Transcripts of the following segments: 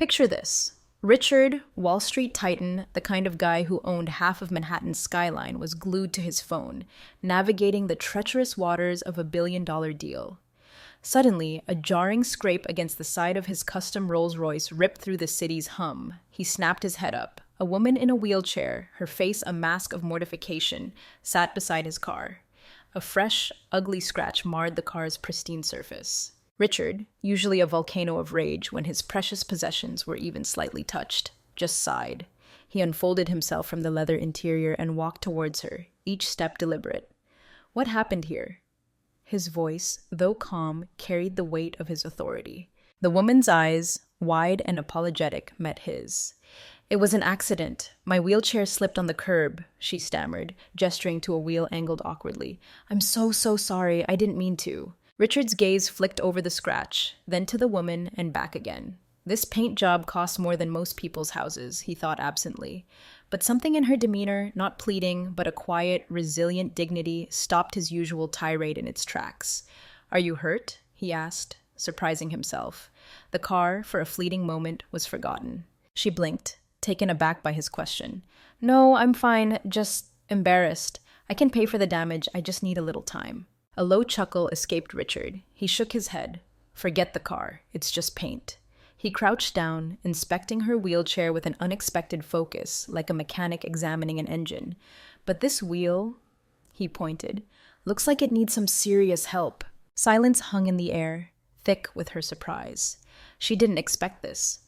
Picture this. Richard, Wall Street titan, the kind of guy who owned half of Manhattan's skyline, was glued to his phone, navigating the treacherous waters of a $1 billion deal. Suddenly, a jarring scrape against the side of his custom Rolls-Royce ripped through the city's hum. He snapped his head up. A woman in a wheelchair, her face a mask of mortification, sat beside his car. A fresh, ugly scratch marred the car's pristine surface. Richard, usually a volcano of rage when his precious possessions were even slightly touched, just sighed. He unfolded himself from the leather interior and walked towards her, each step deliberate. What happened here? His voice, though calm, carried the weight of his authority. The woman's eyes, wide and apologetic, met his. It was an accident. My wheelchair slipped on the curb, she stammered, gesturing to a wheel angled awkwardly. I'm so sorry. I didn't mean to. Richard's gaze flicked over the scratch, then to the woman and back again. This paint job costs more than most people's houses, he thought absently. But something in her demeanor, not pleading, but a quiet, resilient dignity, stopped his usual tirade in its tracks. Are you hurt? He asked, surprising himself. The car, for a fleeting moment, was forgotten. She blinked, taken aback by his question. No, I'm fine, just embarrassed. I can pay for the damage, I just need a little time. A low chuckle escaped Richard. He shook his head. Forget the car, it's just paint. He crouched down, inspecting her wheelchair with an unexpected focus, like a mechanic examining an engine. But this wheel, he pointed, looks like it needs some serious help. Silence hung in the air, thick with her surprise. She didn't expect this.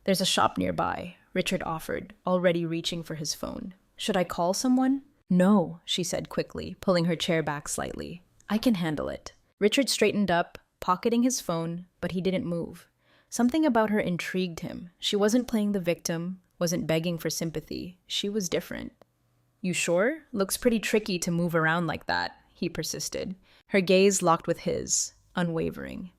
There's a shop nearby, Richard offered, already reaching for his phone. Should I call someone? No, she said quickly, pulling her chair back slightly. I can handle it. Richard straightened up, pocketing his phone, but he didn't move. Something about her intrigued him. She wasn't playing the victim, wasn't begging for sympathy. She was different. You sure? Looks pretty tricky to move around like that, he persisted. Her gaze locked with his, unwavering.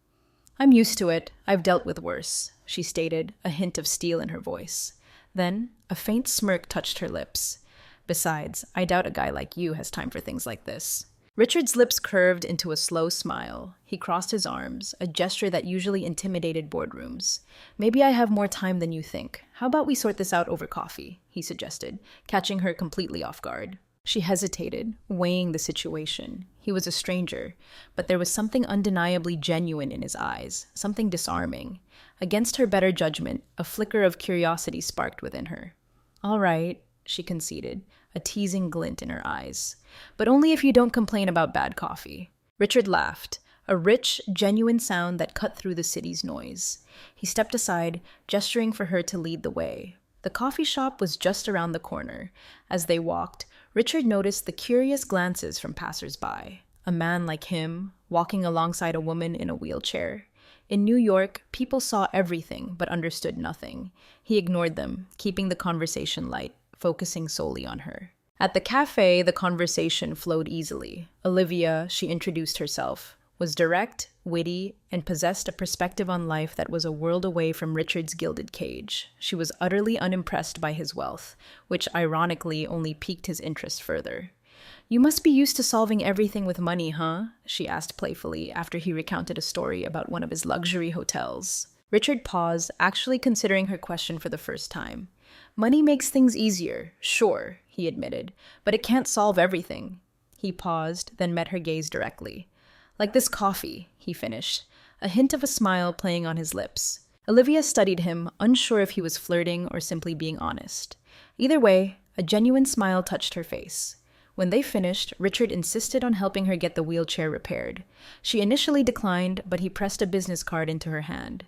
I'm used to it. I've dealt with worse, she stated, a hint of steel in her voice. Then, a faint smirk touched her lips. Besides, I doubt a guy like you has time for things like this. Richard's lips curved into a slow smile. He crossed his arms, a gesture that usually intimidated boardrooms. Maybe I have more time than you think. How about we sort this out over coffee? He suggested, catching her completely off guard. She hesitated, weighing the situation. He was a stranger, but there was something undeniably genuine in his eyes, something disarming. Against her better judgment, a flicker of curiosity sparked within her. All right, she conceded, a teasing glint in her eyes. But only if you don't complain about bad coffee. Richard laughed, a rich, genuine sound that cut through the city's noise. He stepped aside, gesturing for her to lead the way. The coffee shop was just around the corner. As they walked, Richard noticed the curious glances from passers-by. A man like him, walking alongside a woman in a wheelchair. In New York, people saw everything but understood nothing. He ignored them, keeping the conversation light, focusing solely on her. At the cafe, the conversation flowed easily. Olivia, she introduced herself, was direct, witty, and possessed a perspective on life that was a world away from Richard's gilded cage. She was utterly unimpressed by his wealth, which ironically only piqued his interest further. You must be used to solving everything with money, huh? She asked playfully after he recounted a story about one of his luxury hotels. Richard paused, actually considering her question for the first time. Money makes things easier, sure, he admitted, but it can't solve everything. He paused, then met her gaze directly. Like this coffee, he finished, a hint of a smile playing on his lips. Olivia studied him, unsure if he was flirting or simply being honest. Either way, a genuine smile touched her face. When they finished, Richard insisted on helping her get the wheelchair repaired. She initially declined, but he pressed a business card into her hand.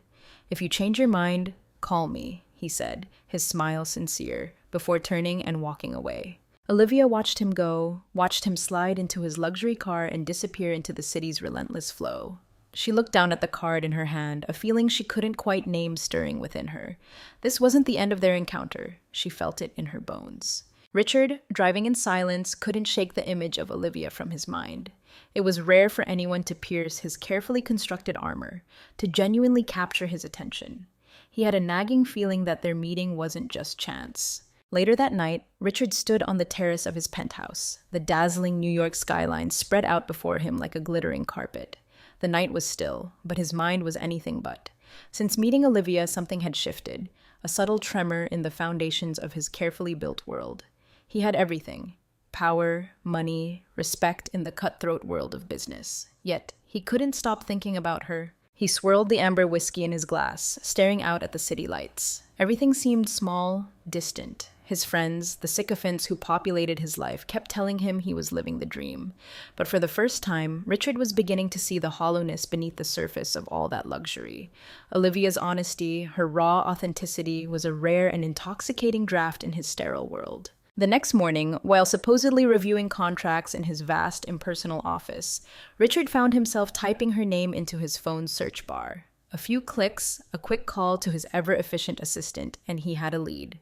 If you change your mind, call me, he said, his smile sincere, before turning and walking away. Olivia watched him go, watched him slide into his luxury car and disappear into the city's relentless flow. She looked down at the card in her hand, a feeling she couldn't quite name stirring within her. This wasn't the end of their encounter. She felt it in her bones. Richard, driving in silence, couldn't shake the image of Olivia from his mind. It was rare for anyone to pierce his carefully constructed armor, to genuinely capture his attention. He had a nagging feeling that their meeting wasn't just chance. Later that night, Richard stood on the terrace of his penthouse. The dazzling New York skyline spread out before him like a glittering carpet. The night was still, but his mind was anything but. Since meeting Olivia, something had shifted, a subtle tremor in the foundations of his carefully built world. He had everything: power, money, respect in the cutthroat world of business. Yet, he couldn't stop thinking about her. He swirled the amber whiskey in his glass, staring out at the city lights. Everything seemed small, distant. His friends, the sycophants who populated his life, kept telling him he was living the dream. But for the first time, Richard was beginning to see the hollowness beneath the surface of all that luxury. Olivia's honesty, her raw authenticity, was a rare and intoxicating draft in his sterile world. The next morning, while supposedly reviewing contracts in his vast, impersonal office, Richard found himself typing her name into his phone's search bar. A few clicks, a quick call to his ever-efficient assistant, and he had a lead.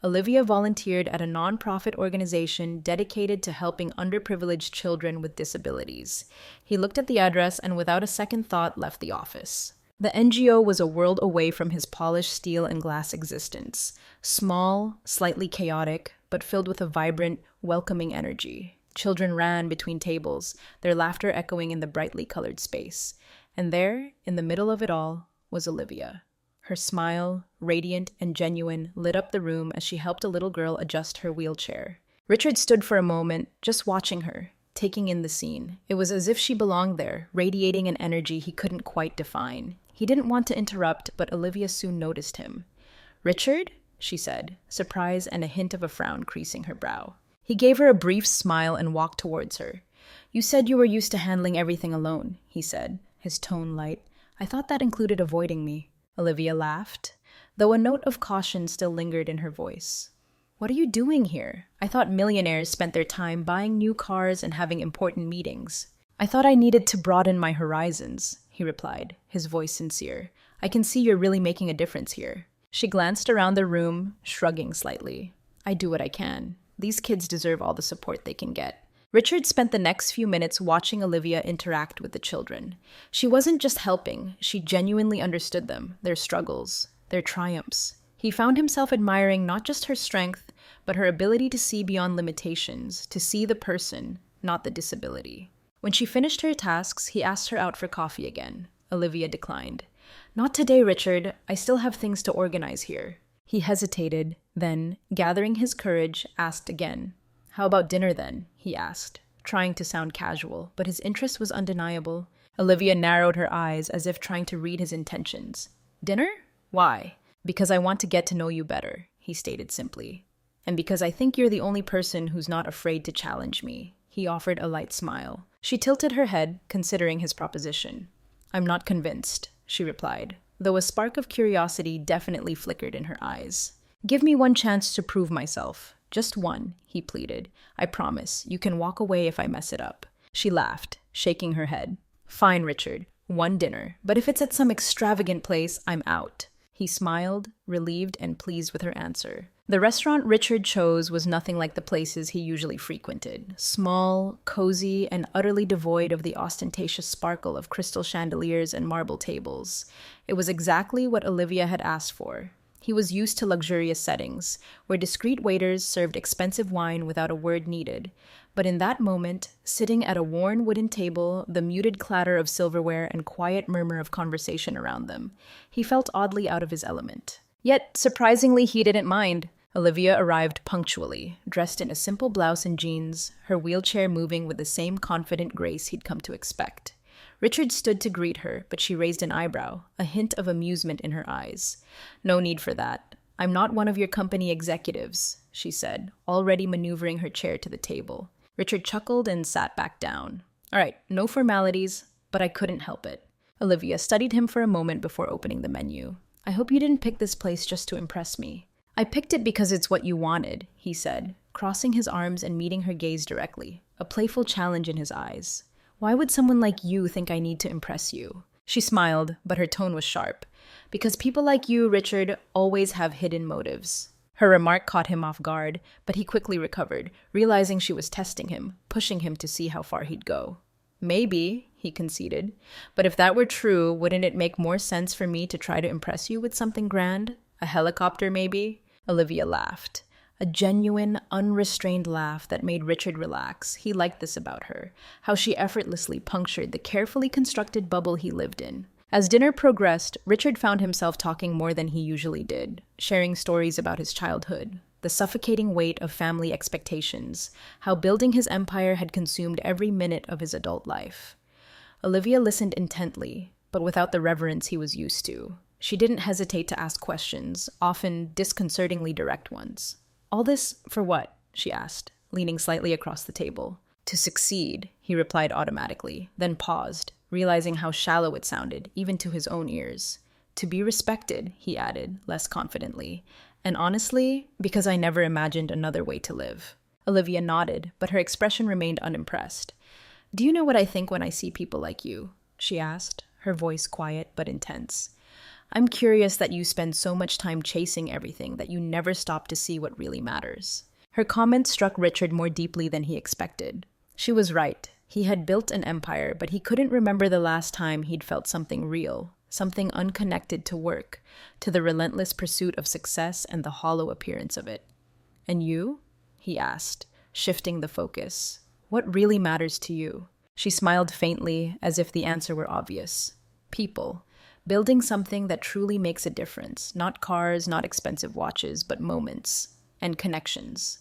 Olivia volunteered at a non-profit organization dedicated to helping underprivileged children with disabilities. He looked at the address and without a second thought left the office. The NGO was a world away from his polished steel and glass existence. Small, slightly chaotic, but filled with a vibrant, welcoming energy. Children ran between tables, their laughter echoing in the brightly colored space. And there, in the middle of it all, was Olivia. Her smile, radiant and genuine, lit up the room as she helped a little girl adjust her wheelchair. Richard stood for a moment, just watching her, taking in the scene. It was as if she belonged there, radiating an energy he couldn't quite define. He didn't want to interrupt, but Olivia soon noticed him. "Richard?" she said, surprise and a hint of a frown creasing her brow. He gave her a brief smile and walked towards her. "You said you were used to handling everything alone," he said, his tone light. "I thought that included avoiding me." Olivia laughed, though a note of caution still lingered in her voice. "What are you doing here? I thought millionaires spent their time buying new cars and having important meetings." "I thought I needed to broaden my horizons," he replied, his voice sincere. "I can see you're really making a difference here." She glanced around the room, shrugging slightly. "I do what I can. These kids deserve all the support they can get." Richard spent the next few minutes watching Olivia interact with the children. She wasn't just helping, she genuinely understood them, their struggles, their triumphs. He found himself admiring not just her strength, but her ability to see beyond limitations, to see the person, not the disability. When she finished her tasks, he asked her out for coffee again. Olivia declined. "Not today, Richard. I still have things to organize here." He hesitated, then, gathering his courage, asked again. "How about dinner then?" he asked, trying to sound casual, but his interest was undeniable. Olivia narrowed her eyes as if trying to read his intentions. "Dinner? Why?" "Because I want to get to know you better," he stated simply. "And because I think you're the only person who's not afraid to challenge me." He offered a light smile. She tilted her head, considering his proposition. "I'm not convinced," she replied, though a spark of curiosity definitely flickered in her eyes. "Give me one chance to prove myself. Just one," he pleaded. "I promise, you can walk away if I mess it up." She laughed, shaking her head. "Fine, Richard. One dinner. But if it's at some extravagant place, I'm out." He smiled, relieved and pleased with her answer. The restaurant Richard chose was nothing like the places he usually frequented. Small, cozy, and utterly devoid of the ostentatious sparkle of crystal chandeliers and marble tables. It was exactly what Olivia had asked for. He was used to luxurious settings, where discreet waiters served expensive wine without a word needed. But in that moment, sitting at a worn wooden table, the muted clatter of silverware and quiet murmur of conversation around them, he felt oddly out of his element. Yet, surprisingly, he didn't mind. Olivia arrived punctually, dressed in a simple blouse and jeans, her wheelchair moving with the same confident grace he'd come to expect. Richard stood to greet her, but she raised an eyebrow, a hint of amusement in her eyes. "No need for that. I'm not one of your company executives," she said, already maneuvering her chair to the table. Richard chuckled and sat back down. "All right, no formalities, but I couldn't help it." Olivia studied him for a moment before opening the menu. "I hope you didn't pick this place just to impress me." "I picked it because it's what you wanted," he said, crossing his arms and meeting her gaze directly, a playful challenge in his eyes. "Why would someone like you think I need to impress you?" She smiled, but her tone was sharp. "Because people like you, Richard, always have hidden motives." Her remark caught him off guard, but he quickly recovered, realizing she was testing him, pushing him to see how far he'd go. "Maybe," he conceded. "But if that were true, wouldn't it make more sense for me to try to impress you with something grand? A helicopter, maybe?" Olivia laughed. A genuine, unrestrained laugh that made Richard relax. He liked this about her, how she effortlessly punctured the carefully constructed bubble he lived in. As dinner progressed, Richard found himself talking more than he usually did, sharing stories about his childhood, the suffocating weight of family expectations, how building his empire had consumed every minute of his adult life. Olivia listened intently, but without the reverence he was used to. She didn't hesitate to ask questions, often disconcertingly direct ones. "All this for what?" she asked, leaning slightly across the table. "To succeed," he replied automatically, then paused, realizing how shallow it sounded, even to his own ears. "To be respected," he added, less confidently. "And honestly, because I never imagined another way to live." Olivia nodded, but her expression remained unimpressed. "Do you know what I think when I see people like you?" she asked, her voice quiet but intense. "I'm curious that you spend so much time chasing everything that you never stop to see what really matters." Her comment struck Richard more deeply than he expected. She was right. He had built an empire, but he couldn't remember the last time he'd felt something real, something unconnected to work, to the relentless pursuit of success and the hollow appearance of it. "And you?" he asked, shifting the focus. "What really matters to you?" She smiled faintly, as if the answer were obvious. "People. Building something that truly makes a difference. Not cars, not expensive watches, but moments. And connections."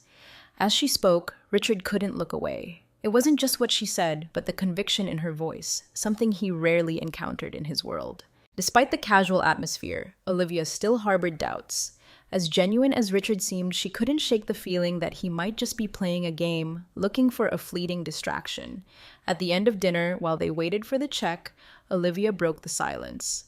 As she spoke, Richard couldn't look away. It wasn't just what she said, but the conviction in her voice, something he rarely encountered in his world. Despite the casual atmosphere, Olivia still harbored doubts. As genuine as Richard seemed, she couldn't shake the feeling that he might just be playing a game, looking for a fleeting distraction. At the end of dinner, while they waited for the check, Olivia broke the silence.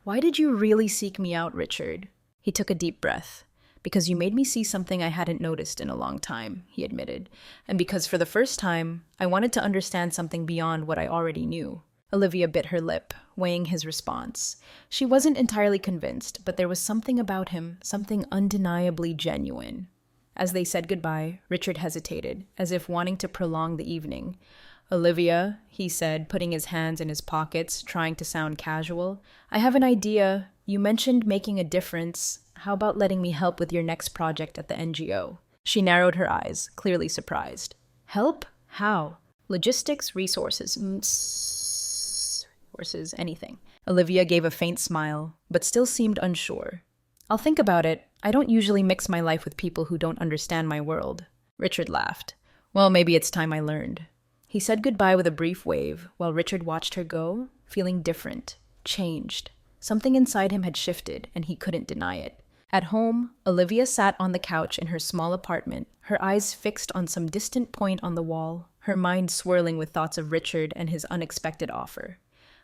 "Why did you really seek me out, Richard?" He took a deep breath. "Because you made me see something I hadn't noticed in a long time," he admitted. "And because for the first time, I wanted to understand something beyond what I already knew." Olivia bit her lip, weighing his response. She wasn't entirely convinced, but there was something about him, something undeniably genuine. As they said goodbye, Richard hesitated, as if wanting to prolong the evening. "Olivia," he said, putting his hands in his pockets, trying to sound casual, "I have an idea. You mentioned making a difference. How about letting me help with your next project at the NGO?" She narrowed her eyes, clearly surprised. "Help? How?" "Logistics, resources, anything." Olivia gave a faint smile, but still seemed unsure. "I'll think about it. I don't usually mix my life with people who don't understand my world." Richard laughed. "Well, maybe it's time I learned." He said goodbye with a brief wave, while Richard watched her go, feeling different, changed. Something inside him had shifted, and he couldn't deny it. At home, Olivia sat on the couch in her small apartment, her eyes fixed on some distant point on the wall, her mind swirling with thoughts of Richard and his unexpected offer.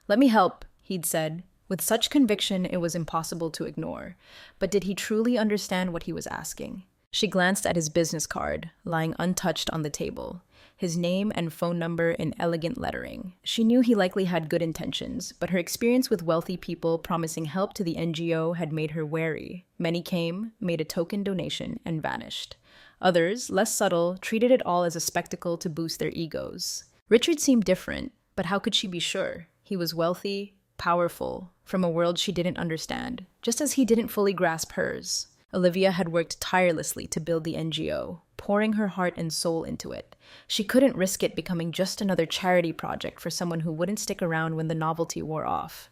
"Let me help," he'd said, with such conviction it was impossible to ignore. But did he truly understand what he was asking? She glanced at his business card, lying untouched on the table, his name and phone number in elegant lettering. She knew he likely had good intentions, but her experience with wealthy people promising help to the NGO had made her wary. Many came, made a token donation, and vanished. Others, less subtle, treated it all as a spectacle to boost their egos. Richard seemed different, but how could she be sure? He was wealthy, powerful, from a world she didn't understand, just as he didn't fully grasp hers. Olivia had worked tirelessly to build the NGO, pouring her heart and soul into it. She couldn't risk it becoming just another charity project for someone who wouldn't stick around when the novelty wore off.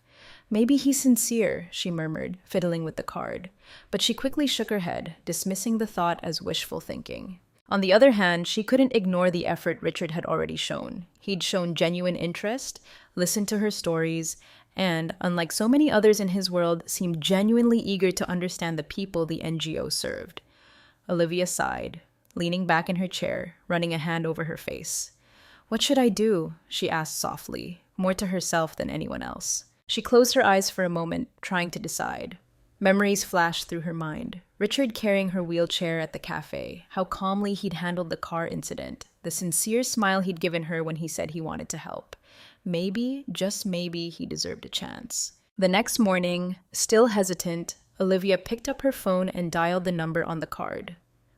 "Maybe he's sincere," she murmured, fiddling with the card. But she quickly shook her head, dismissing the thought as wishful thinking. On the other hand, she couldn't ignore the effort Richard had already shown. He'd shown genuine interest, listened to her stories, and, unlike so many others in his world, seemed genuinely eager to understand the people the NGO served. Olivia sighed, leaning back in her chair, running a hand over her face. "What should I do?" she asked softly, more to herself than anyone else. She closed her eyes for a moment, trying to decide. Memories flashed through her mind. Richard carrying her wheelchair at the cafe, how calmly he'd handled the car incident, the sincere smile he'd given her when he said he wanted to help. Maybe, just maybe, he deserved a chance. The next morning, still hesitant, Olivia picked up her phone and dialed the number on the card.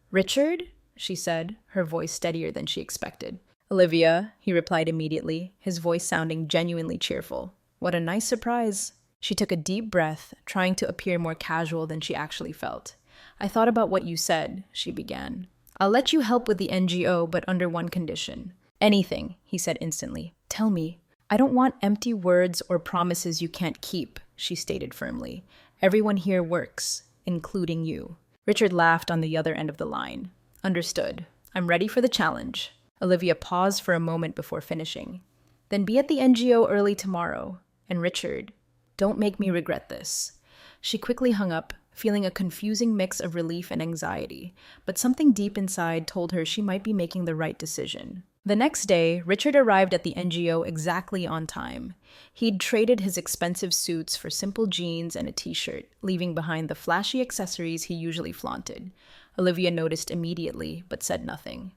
"Richard?" she said, her voice steadier than she expected. "Olivia," he replied immediately, his voice sounding genuinely cheerful. "What a nice surprise." She took a deep breath, trying to appear more casual than she actually felt. "I thought about what you said," she began. "I'll let you help with the NGO, but under one condition." "Anything," he said instantly. "Tell me." I don't want empty words or promises you can't keep, she stated firmly. Everyone here works, including you. Richard laughed on the other end of the line. Understood. I'm ready for the challenge. Olivia paused for a moment before finishing. Then be at the NGO early tomorrow. And Richard, don't make me regret this. She quickly hung up, feeling a confusing mix of relief and anxiety, but something deep inside told her she might be making the right decision. The next day, Richard arrived at the NGO exactly on time. He'd traded his expensive suits for simple jeans and a t-shirt, leaving behind the flashy accessories he usually flaunted. Olivia noticed immediately, but said nothing.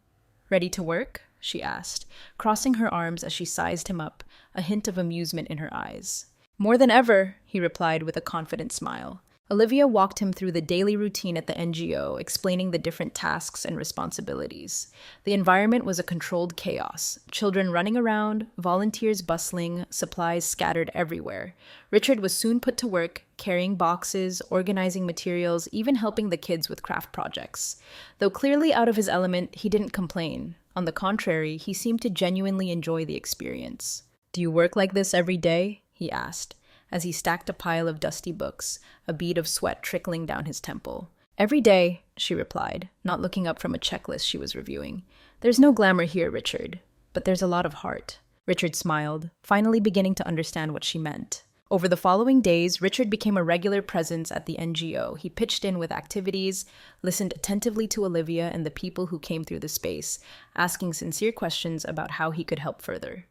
Ready to work? She asked, crossing her arms as she sized him up, a hint of amusement in her eyes. More than ever, he replied with a confident smile. Olivia walked him through the daily routine at the NGO, explaining the different tasks and responsibilities. The environment was a controlled chaos. Children running around, volunteers bustling, supplies scattered everywhere. Richard was soon put to work, carrying boxes, organizing materials, even helping the kids with craft projects. Though clearly out of his element, he didn't complain. On the contrary, he seemed to genuinely enjoy the experience. "Do you work like this every day?" he asked, as he stacked a pile of dusty books, a bead of sweat trickling down his temple. "Every day," she replied, not looking up from a checklist she was reviewing. "There's no glamour here, Richard, but there's a lot of heart." Richard smiled, finally beginning to understand what she meant. Over the following days, Richard became a regular presence at the NGO. He pitched in with activities, listened attentively to Olivia and the people who came through the space, asking sincere questions about how he could help further.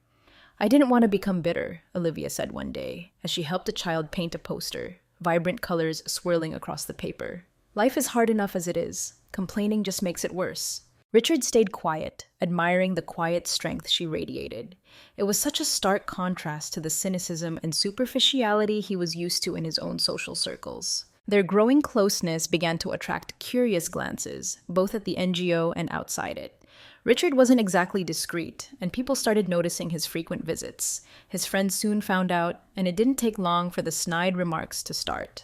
"I didn't want to become bitter," Olivia said one day, as she helped a child paint a poster, vibrant colors swirling across the paper. "Life is hard enough as it is. Complaining just makes it worse." Richard stayed quiet, admiring the quiet strength she radiated. It was such a stark contrast to the cynicism and superficiality he was used to in his own social circles. Their growing closeness began to attract curious glances, both at the NGO and outside it. Richard wasn't exactly discreet, and people started noticing his frequent visits. His friends soon found out, and it didn't take long for the snide remarks to start.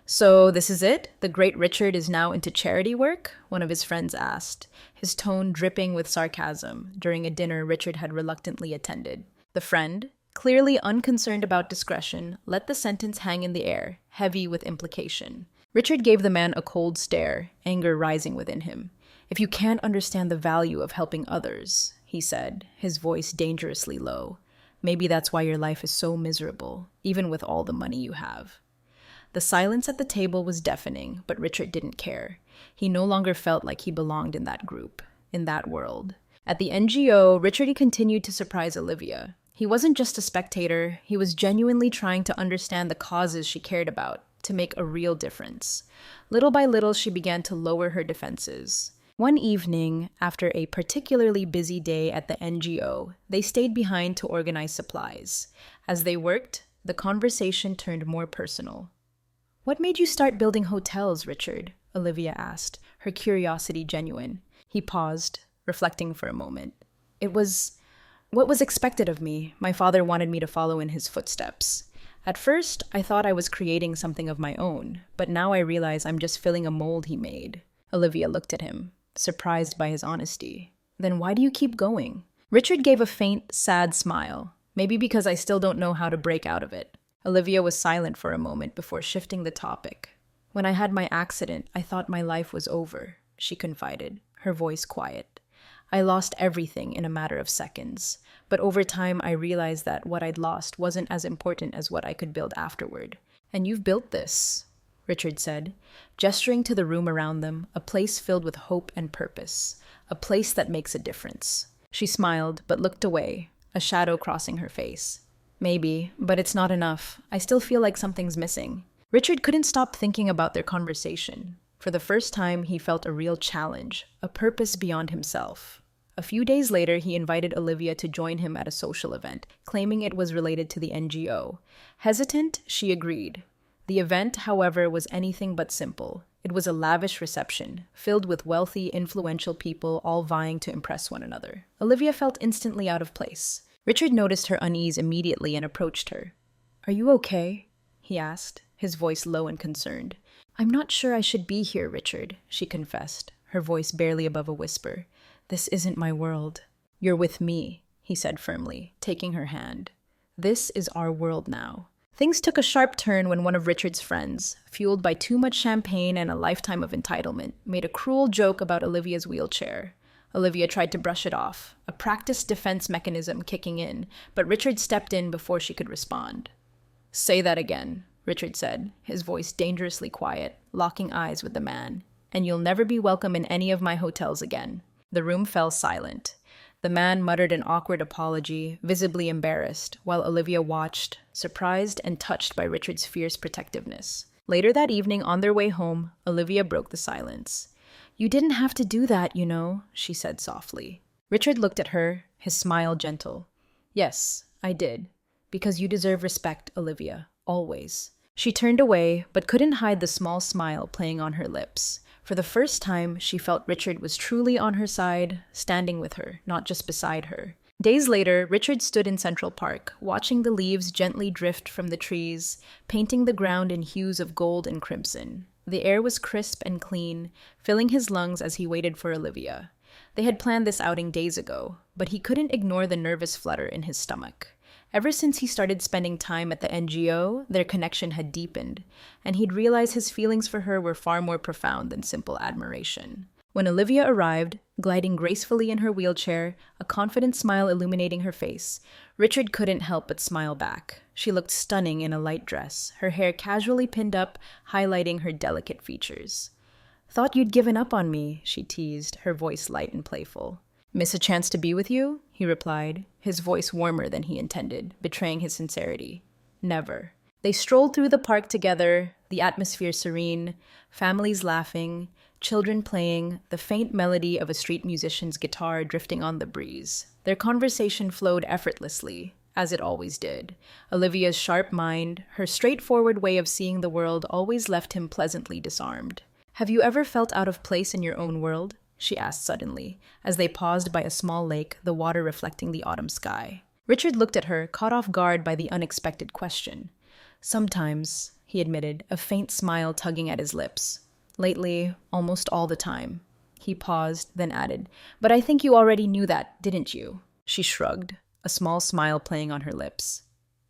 "So this is it? The great Richard is now into charity work?" one of his friends asked, his tone dripping with sarcasm during a dinner Richard had reluctantly attended. The friend, clearly unconcerned about discretion, let the sentence hang in the air, heavy with implication. Richard gave the man a cold stare, anger rising within him. "If you can't understand the value of helping others," he said, his voice dangerously low, "maybe that's why your life is so miserable, even with all the money you have." The silence at the table was deafening, but Richard didn't care. He no longer felt like he belonged in that group, in that world. At the NGO, Richard continued to surprise Olivia. He wasn't just a spectator, he was genuinely trying to understand the causes she cared about, to make a real difference. Little by little, she began to lower her defenses. One evening, after a particularly busy day at the NGO, they stayed behind to organize supplies. As they worked, the conversation turned more personal. "What made you start building hotels, Richard?" Olivia asked, her curiosity genuine. He paused, reflecting for a moment. "It was what was expected of me. My father wanted me to follow in his footsteps. At first, I thought I was creating something of my own, but now I realize I'm just filling a mold he made." Olivia looked at him, surprised by his honesty. "Then why do you keep going?" Richard gave a faint, sad smile. "Maybe because I still don't know how to break out of it." Olivia was silent for a moment before shifting the topic. "When I had my accident, I thought my life was over," she confided, her voice quiet. "I lost everything in a matter of seconds, but over time I realized that what I'd lost wasn't as important as what I could build afterward. And you've built this," Richard said, gesturing to the room around them, a place filled with hope and purpose, a place that makes a difference. She smiled, but looked away, a shadow crossing her face. "Maybe, but it's not enough. I still feel like something's missing." Richard couldn't stop thinking about their conversation. For the first time, he felt a real challenge, a purpose beyond himself. A few days later, he invited Olivia to join him at a social event, claiming it was related to the NGO. Hesitant, she agreed. The event, however, was anything but simple. It was a lavish reception, filled with wealthy, influential people all vying to impress one another. Olivia felt instantly out of place. Richard noticed her unease immediately and approached her. "Are you okay?" he asked, his voice low and concerned. "I'm not sure I should be here, Richard," she confessed, her voice barely above a whisper. "This isn't my world." "You're with me," he said firmly, taking her hand. This is our world now. Things took a sharp turn when one of Richard's friends, fueled by too much champagne and a lifetime of entitlement, made a cruel joke about Olivia's wheelchair. Olivia tried to brush it off, a practiced defense mechanism kicking in, but Richard stepped in before she could respond. "Say that again," Richard said, his voice dangerously quiet, locking eyes with the man. "And you'll never be welcome in any of my hotels again." The room fell silent. The man muttered an awkward apology, visibly embarrassed, while Olivia watched, surprised and touched by Richard's fierce protectiveness. Later that evening, on their way home, Olivia broke the silence. "You didn't have to do that, you know," she said softly. Richard looked at her, his smile gentle. "Yes, I did. Because you deserve respect, Olivia. Always." She turned away, but couldn't hide the small smile playing on her lips. For the first time, she felt Richard was truly on her side, standing with her, not just beside her. Days later, Richard stood in Central Park, watching the leaves gently drift from the trees, painting the ground in hues of gold and crimson. The air was crisp and clean, filling his lungs as he waited for Olivia. They had planned this outing days ago, but he couldn't ignore the nervous flutter in his stomach. Ever since he started spending time at the NGO, their connection had deepened, and he'd realized his feelings for her were far more profound than simple admiration. When Olivia arrived, gliding gracefully in her wheelchair, a confident smile illuminating her face, Richard couldn't help but smile back. She looked stunning in a light dress, her hair casually pinned up, highlighting her delicate features. "Thought you'd given up on me," she teased, her voice light and playful. "Miss a chance to be with you?" he replied, his voice warmer than he intended, betraying his sincerity. "Never." They strolled through the park together, the atmosphere serene, families laughing, children playing, the faint melody of a street musician's guitar drifting on the breeze. Their conversation flowed effortlessly, as it always did. Olivia's sharp mind, her straightforward way of seeing the world always left him pleasantly disarmed. "Have you ever felt out of place in your own world?" she asked suddenly, as they paused by a small lake, the water reflecting the autumn sky. Richard looked at her, caught off guard by the unexpected question. "Sometimes," he admitted, a faint smile tugging at his lips. "Lately, almost all the time." He paused, then added, "But I think you already knew that, didn't you?" She shrugged, a small smile playing on her lips.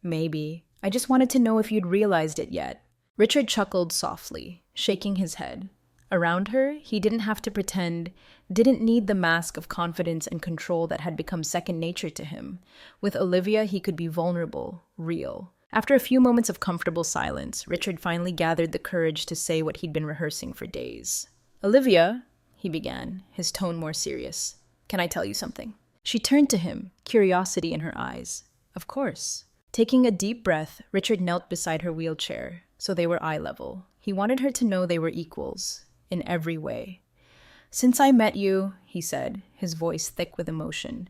"Maybe. I just wanted to know if you'd realized it yet." Richard chuckled softly, shaking his head. Around her, he didn't have to pretend, didn't need the mask of confidence and control that had become second nature to him. With Olivia, he could be vulnerable, real. After a few moments of comfortable silence, Richard finally gathered the courage to say what he'd been rehearsing for days. "Olivia," he began, his tone more serious, "can I tell you something?" She turned to him, curiosity in her eyes. "Of course." Taking a deep breath, Richard knelt beside her wheelchair, so they were eye level. He wanted her to know they were equals. In every way. "Since I met you," he said, his voice thick with emotion,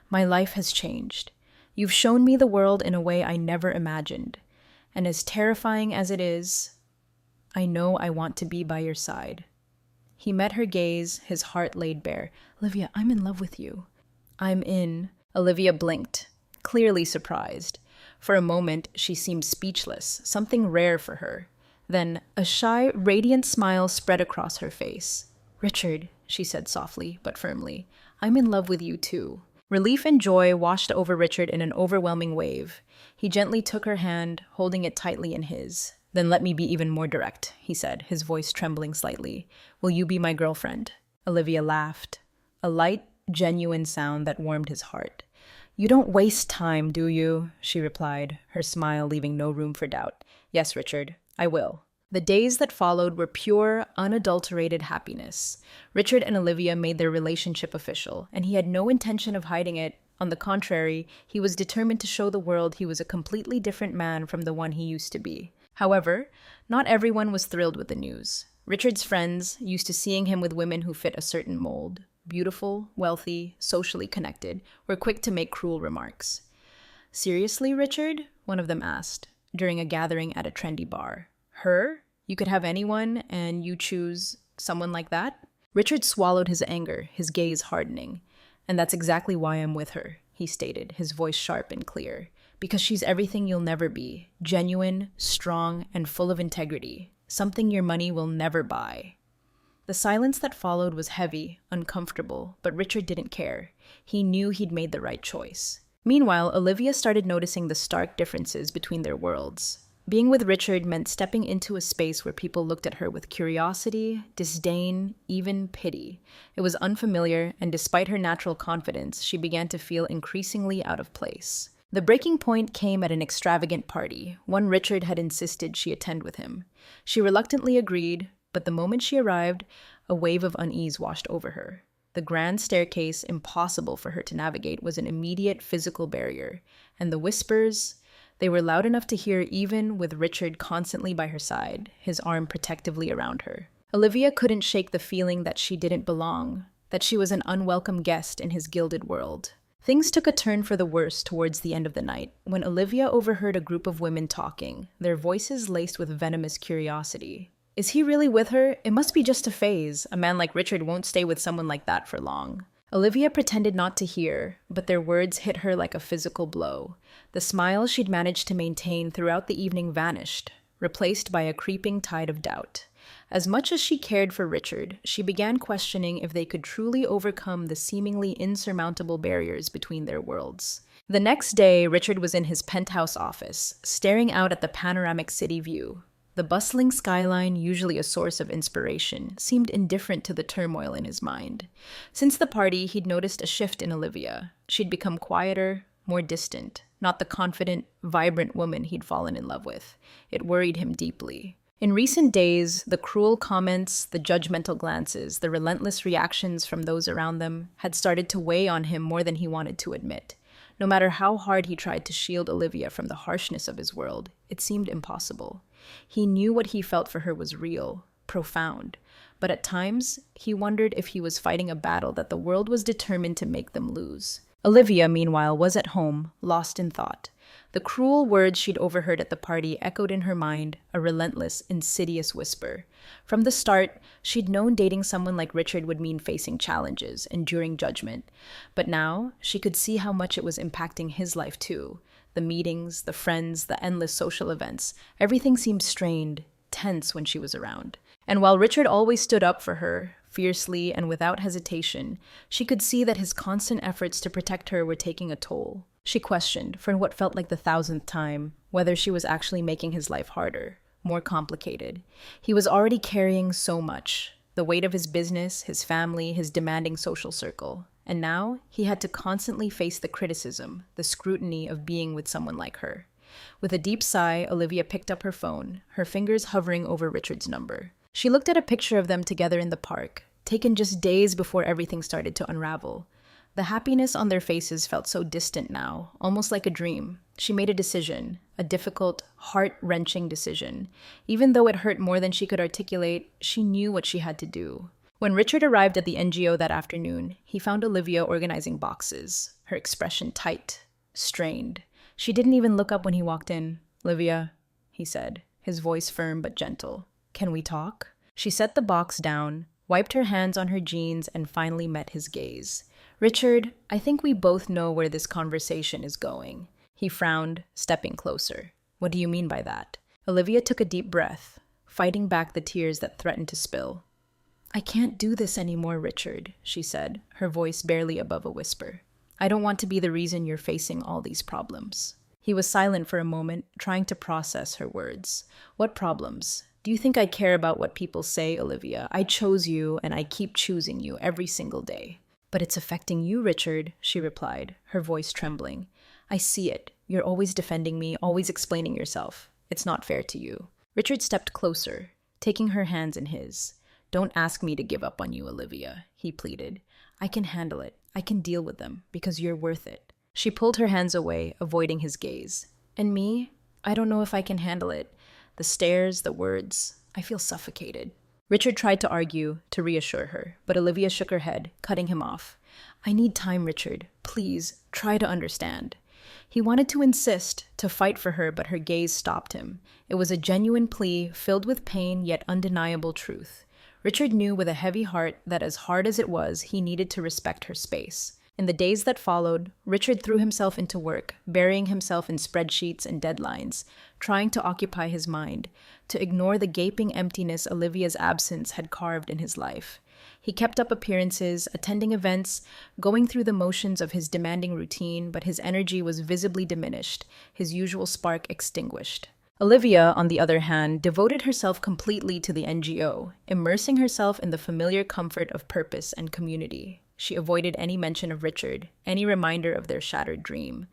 "my life has changed. You've shown me the world in a way I never imagined. And as terrifying as it is, I know I want to be by your side." He met her gaze, his heart laid bare. "Olivia, I'm in love with you." "I'm in." Olivia blinked, clearly surprised. For a moment, she seemed speechless, something rare for her. Then a shy, radiant smile spread across her face. "Richard," she said softly but firmly, "I'm in love with you too." Relief and joy washed over Richard in an overwhelming wave. He gently took her hand, holding it tightly in his. "Then let me be even more direct," he said, his voice trembling slightly. "Will you be my girlfriend?" Olivia laughed, a light, genuine sound that warmed his heart. "You don't waste time, do you?" she replied, her smile leaving no room for doubt. "Yes, Richard. I will." The days that followed were pure, unadulterated happiness. Richard and Olivia made their relationship official, and he had no intention of hiding it. On the contrary, he was determined to show the world he was a completely different man from the one he used to be. However, not everyone was thrilled with the news. Richard's friends, used to seeing him with women who fit a certain mold, beautiful, wealthy, socially connected, were quick to make cruel remarks. "Seriously, Richard?" one of them asked, during a gathering at a trendy bar. "Her? You could have anyone, and you choose someone like that?" Richard swallowed his anger, his gaze hardening. "And that's exactly why I'm with her," he stated, his voice sharp and clear. "Because she's everything you'll never be. Genuine, strong, and full of integrity. Something your money will never buy." The silence that followed was heavy, uncomfortable, but Richard didn't care. He knew he'd made the right choice. Meanwhile, Olivia started noticing the stark differences between their worlds. Being with Richard meant stepping into a space where people looked at her with curiosity, disdain, even pity. It was unfamiliar, and despite her natural confidence, she began to feel increasingly out of place. The breaking point came at an extravagant party, one Richard had insisted she attend with him. She reluctantly agreed, but the moment she arrived, a wave of unease washed over her. The grand staircase, impossible for her to navigate, was an immediate physical barrier, and the whispers, they were loud enough to hear even with Richard constantly by her side, his arm protectively around her. Olivia couldn't shake the feeling that she didn't belong, that she was an unwelcome guest in his gilded world. Things took a turn for the worse towards the end of the night, when Olivia overheard a group of women talking, their voices laced with venomous curiosity. Is he really with her? It must be just a phase. A man like Richard won't stay with someone like that for long. Olivia pretended not to hear, but their words hit her like a physical blow. The smile she'd managed to maintain throughout the evening vanished, replaced by a creeping tide of doubt. As much as she cared for Richard, she began questioning if they could truly overcome the seemingly insurmountable barriers between their worlds. The next day, Richard was in his penthouse office, staring out at the panoramic city view. The bustling skyline, usually a source of inspiration, seemed indifferent to the turmoil in his mind. Since the party, he'd noticed a shift in Olivia. She'd become quieter, more distant, not the confident, vibrant woman he'd fallen in love with. It worried him deeply. In recent days, the cruel comments, the judgmental glances, the relentless reactions from those around them had started to weigh on him more than he wanted to admit. No matter how hard he tried to shield Olivia from the harshness of his world, it seemed impossible. He knew what he felt for her was real, profound, but at times, he wondered if he was fighting a battle that the world was determined to make them lose. Olivia, meanwhile, was at home, lost in thought. The cruel words she'd overheard at the party echoed in her mind, a relentless, insidious whisper. From the start, she'd known dating someone like Richard would mean facing challenges, enduring judgment. But now, she could see how much it was impacting his life too. The meetings, the friends, the endless social events, everything seemed strained, tense when she was around. And while Richard always stood up for her, fiercely and without hesitation, she could see that his constant efforts to protect her were taking a toll. She questioned, for what felt like the 1,000th time, whether she was actually making his life harder, more complicated. He was already carrying so much, the weight of his business, his family, his demanding social circle. And now, he had to constantly face the criticism, the scrutiny of being with someone like her. With a deep sigh, Olivia picked up her phone, her fingers hovering over Richard's number. She looked at a picture of them together in the park, taken just days before everything started to unravel. The happiness on their faces felt so distant now, almost like a dream. She made a decision, a difficult, heart-wrenching decision. Even though it hurt more than she could articulate, she knew what she had to do. When Richard arrived at the NGO that afternoon, he found Olivia organizing boxes, her expression tight, strained. She didn't even look up when he walked in. "Olivia," he said, his voice firm but gentle. "Can we talk?" She set the box down, wiped her hands on her jeans, and finally met his gaze. "Richard, I think we both know where this conversation is going." He frowned, stepping closer. "What do you mean by that?" Olivia took a deep breath, fighting back the tears that threatened to spill. "I can't do this anymore, Richard," she said, her voice barely above a whisper. "I don't want to be the reason you're facing all these problems." He was silent for a moment, trying to process her words. "What problems? Do you think I care about what people say, Olivia? I chose you, and I keep choosing you every single day." "But it's affecting you, Richard," she replied, her voice trembling. "I see it. You're always defending me, always explaining yourself. It's not fair to you." Richard stepped closer, taking her hands in his. "Don't ask me to give up on you, Olivia," he pleaded. "I can handle it. I can deal with them, because you're worth it." She pulled her hands away, avoiding his gaze. "And me? I don't know if I can handle it. The stares, the words, I feel suffocated." Richard tried to argue, to reassure her, but Olivia shook her head, cutting him off. "I need time, Richard. Please, try to understand." He wanted to insist, to fight for her, but her gaze stopped him. It was a genuine plea, filled with pain, yet undeniable truth. Richard knew with a heavy heart that as hard as it was, he needed to respect her space. In the days that followed, Richard threw himself into work, burying himself in spreadsheets and deadlines, trying to occupy his mind, to ignore the gaping emptiness Olivia's absence had carved in his life. He kept up appearances, attending events, going through the motions of his demanding routine, but his energy was visibly diminished, his usual spark extinguished. Olivia, on the other hand, devoted herself completely to the NGO, immersing herself in the familiar comfort of purpose and community. She avoided any mention of Richard, any reminder of their shattered dream.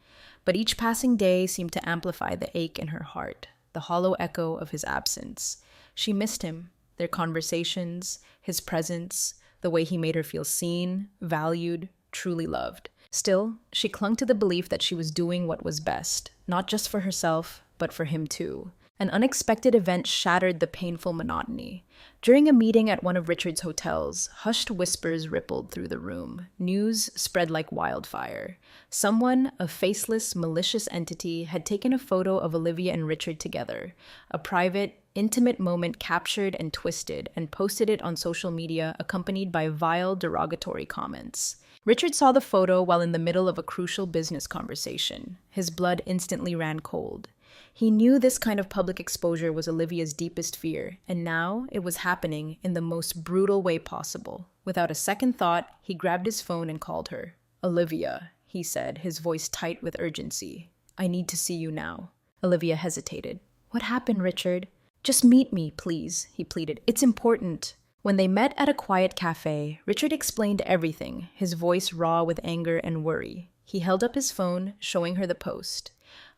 But each passing day seemed to amplify the ache in her heart, the hollow echo of his absence. She missed him, their conversations, his presence, the way he made her feel seen, valued, truly loved. Still, she clung to the belief that she was doing what was best, not just for herself, but for him too. An unexpected event shattered the painful monotony. During a meeting at one of Richard's hotels, hushed whispers rippled through the room. News spread like wildfire. Someone, a faceless, malicious entity, had taken a photo of Olivia and Richard together, a private, intimate moment captured and twisted, and posted it on social media, accompanied by vile, derogatory comments. Richard saw the photo while in the middle of a crucial business conversation. His blood instantly ran cold. He knew this kind of public exposure was Olivia's deepest fear, and now it was happening in the most brutal way possible. Without a second thought, he grabbed his phone and called her. "Olivia," he said, his voice tight with urgency. "I need to see you now." Olivia hesitated. "What happened, Richard?" "Just meet me, please," he pleaded. "It's important." When they met at a quiet cafe, Richard explained everything, his voice raw with anger and worry. He held up his phone, showing her the post.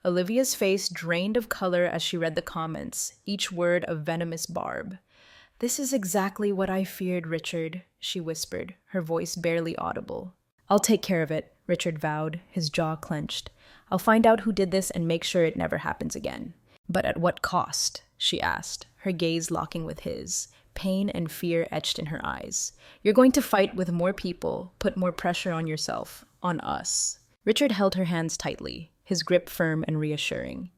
Olivia's face drained of color as she read the comments, each word a venomous barb. "This is exactly what I feared, Richard," she whispered, her voice barely audible. "I'll take care of it," Richard vowed, his jaw clenched. "I'll find out who did this and make sure it never happens again." "But at what cost?" she asked, her gaze locking with his, pain and fear etched in her eyes. "You're going to fight with more people, put more pressure on yourself, on us." Richard held her hands tightly, his grip firm and reassuring.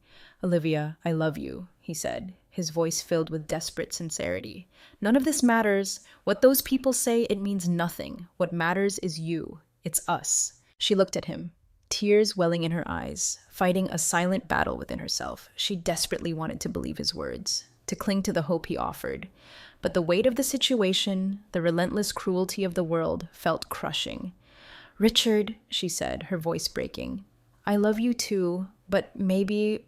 "Olivia, I love you," he said, his voice filled with desperate sincerity. "None of this matters. What those people say, it means nothing. What matters is you. It's us." She looked at him, tears welling in her eyes, fighting a silent battle within herself. She desperately wanted to believe his words, to cling to the hope he offered. But the weight of the situation, the relentless cruelty of the world, felt crushing. "Richard," she said, her voice breaking, "I love you too, but maybe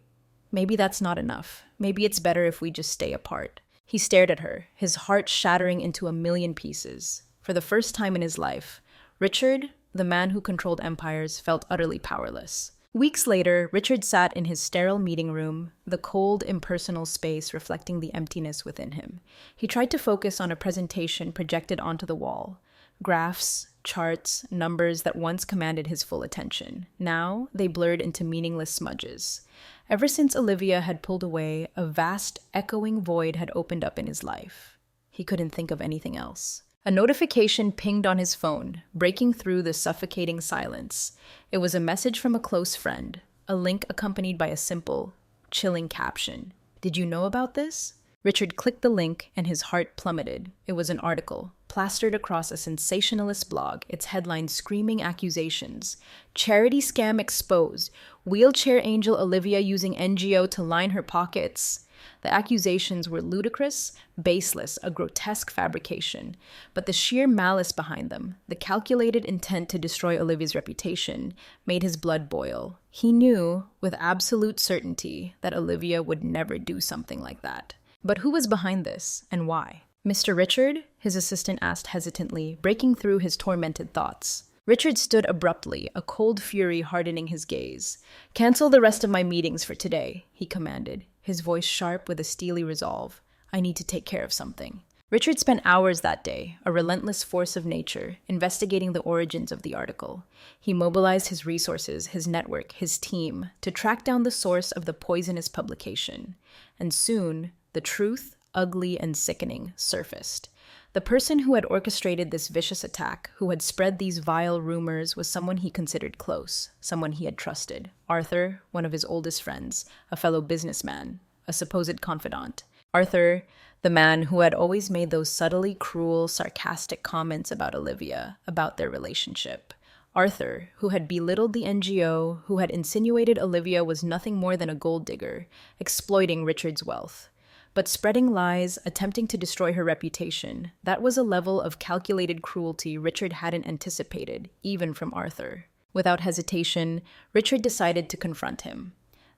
that's not enough. Maybe it's better if we just stay apart." He stared at her, his heart shattering into a million pieces. For the first time in his life, Richard, the man who controlled empires, felt utterly powerless. Weeks later, Richard sat in his sterile meeting room, the cold, impersonal space reflecting the emptiness within him. He tried to focus on a presentation projected onto the wall. Graphs, charts, numbers that once commanded his full attention. Now, they blurred into meaningless smudges. Ever since Olivia had pulled away, a vast, echoing void had opened up in his life. He couldn't think of anything else. A notification pinged on his phone, breaking through the suffocating silence. It was a message from a close friend, a link accompanied by a simple, chilling caption. "Did you know about this?" Richard clicked the link and his heart plummeted. It was an article, plastered across a sensationalist blog, its headline screaming accusations. "Charity scam exposed. Wheelchair angel Olivia using NGO to line her pockets." The accusations were ludicrous, baseless, a grotesque fabrication. But the sheer malice behind them, the calculated intent to destroy Olivia's reputation, made his blood boil. He knew, with absolute certainty, that Olivia would never do something like that. But who was behind this, and why? "Mr. Richard?" his assistant asked hesitantly, breaking through his tormented thoughts. Richard stood abruptly, a cold fury hardening his gaze. "Cancel the rest of my meetings for today," he commanded, his voice sharp with a steely resolve. "I need to take care of something." Richard spent hours that day, a relentless force of nature, investigating the origins of the article. He mobilized his resources, his network, his team, to track down the source of the poisonous publication. And soon, the truth, ugly and sickening, surfaced. The person who had orchestrated this vicious attack, who had spread these vile rumors, was someone he considered close, someone he had trusted. Arthur, one of his oldest friends, a fellow businessman, a supposed confidant. Arthur, the man who had always made those subtly cruel, sarcastic comments about Olivia, about their relationship. Arthur, who had belittled the NGO, who had insinuated Olivia was nothing more than a gold digger, exploiting Richard's wealth. But spreading lies, attempting to destroy her reputation, that was a level of calculated cruelty Richard hadn't anticipated, even from Arthur. Without hesitation, Richard decided to confront him.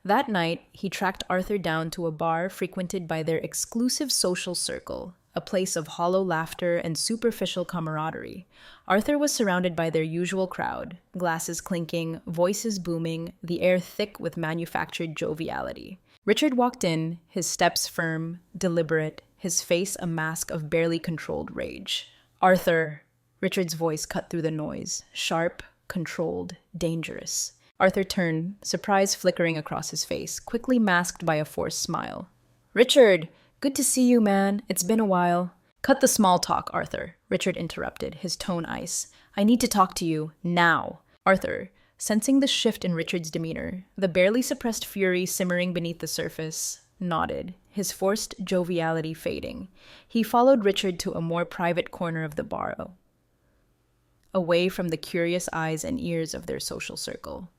That night, he tracked Arthur down to a bar frequented by their exclusive social circle, a place of hollow laughter and superficial camaraderie. Arthur was surrounded by their usual crowd, glasses clinking, voices booming, the air thick with manufactured joviality. Richard walked in, his steps firm, deliberate, his face a mask of barely controlled rage. "Arthur," Richard's voice cut through the noise, sharp, controlled, dangerous. Arthur turned, surprise flickering across his face, quickly masked by a forced smile. "Richard, good to see you, man. It's been a while." "Cut the small talk, Arthur," Richard interrupted, his tone ice. "I need to talk to you, now." Arthur, sensing the shift in Richard's demeanor, the barely suppressed fury simmering beneath the surface, nodded, his forced joviality fading. He followed Richard to a more private corner of the bar, away from the curious eyes and ears of their social circle.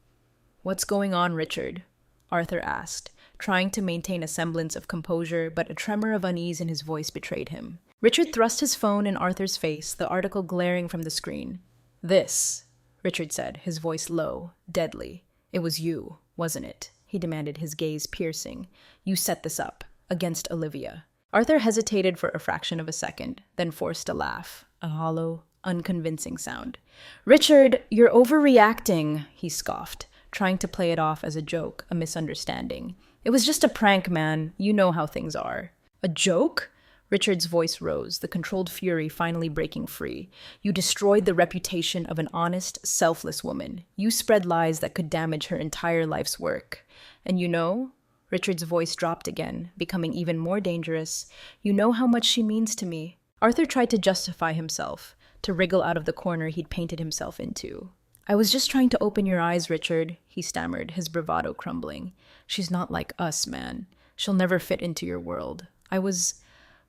"What's going on, Richard?" Arthur asked, trying to maintain a semblance of composure, but a tremor of unease in his voice betrayed him. Richard thrust his phone in Arthur's face, the article glaring from the screen. "This," Richard said, his voice low, deadly. "It was you, wasn't it?" he demanded, his gaze piercing. "You set this up, against Olivia." Arthur hesitated for a fraction of a second, then forced a laugh, a hollow, unconvincing sound. "Richard, you're overreacting," he scoffed, trying to play it off as a joke, a misunderstanding. "It was just a prank, man. You know how things are." "A joke?" Richard's voice rose, the controlled fury finally breaking free. "You destroyed the reputation of an honest, selfless woman. You spread lies that could damage her entire life's work. And you know," Richard's voice dropped again, becoming even more dangerous, "you know how much she means to me." Arthur tried to justify himself, to wriggle out of the corner he'd painted himself into. "I was just trying to open your eyes, Richard," he stammered, his bravado crumbling. "She's not like us, man. She'll never fit into your world. I was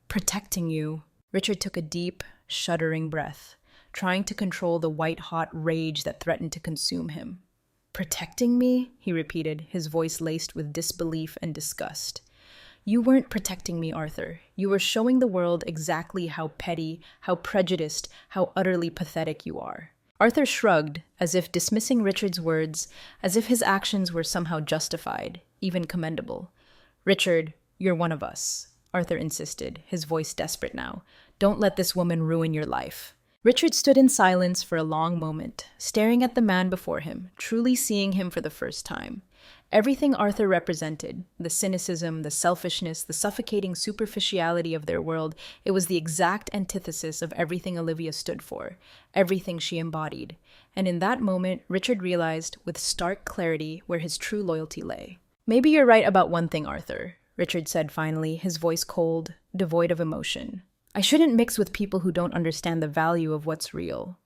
protecting you." Richard took a deep, shuddering breath, trying to control the white-hot rage that threatened to consume him. "Protecting me?" he repeated, his voice laced with disbelief and disgust. "You weren't protecting me, Arthur. You were showing the world exactly how petty, how prejudiced, how utterly pathetic you are." Arthur shrugged, as if dismissing Richard's words, as if his actions were somehow justified, even commendable. "Richard, you're one of us," Arthur insisted, his voice desperate now. "Don't let this woman ruin your life." Richard stood in silence for a long moment, staring at the man before him, truly seeing him for the first time. Everything Arthur represented, the cynicism, the selfishness, the suffocating superficiality of their world, it was the exact antithesis of everything Olivia stood for, everything she embodied. And in that moment, Richard realized with stark clarity where his true loyalty lay. "Maybe you're right about one thing, Arthur," Richard said finally, his voice cold, devoid of emotion. "I shouldn't mix with people who don't understand the value of what's real."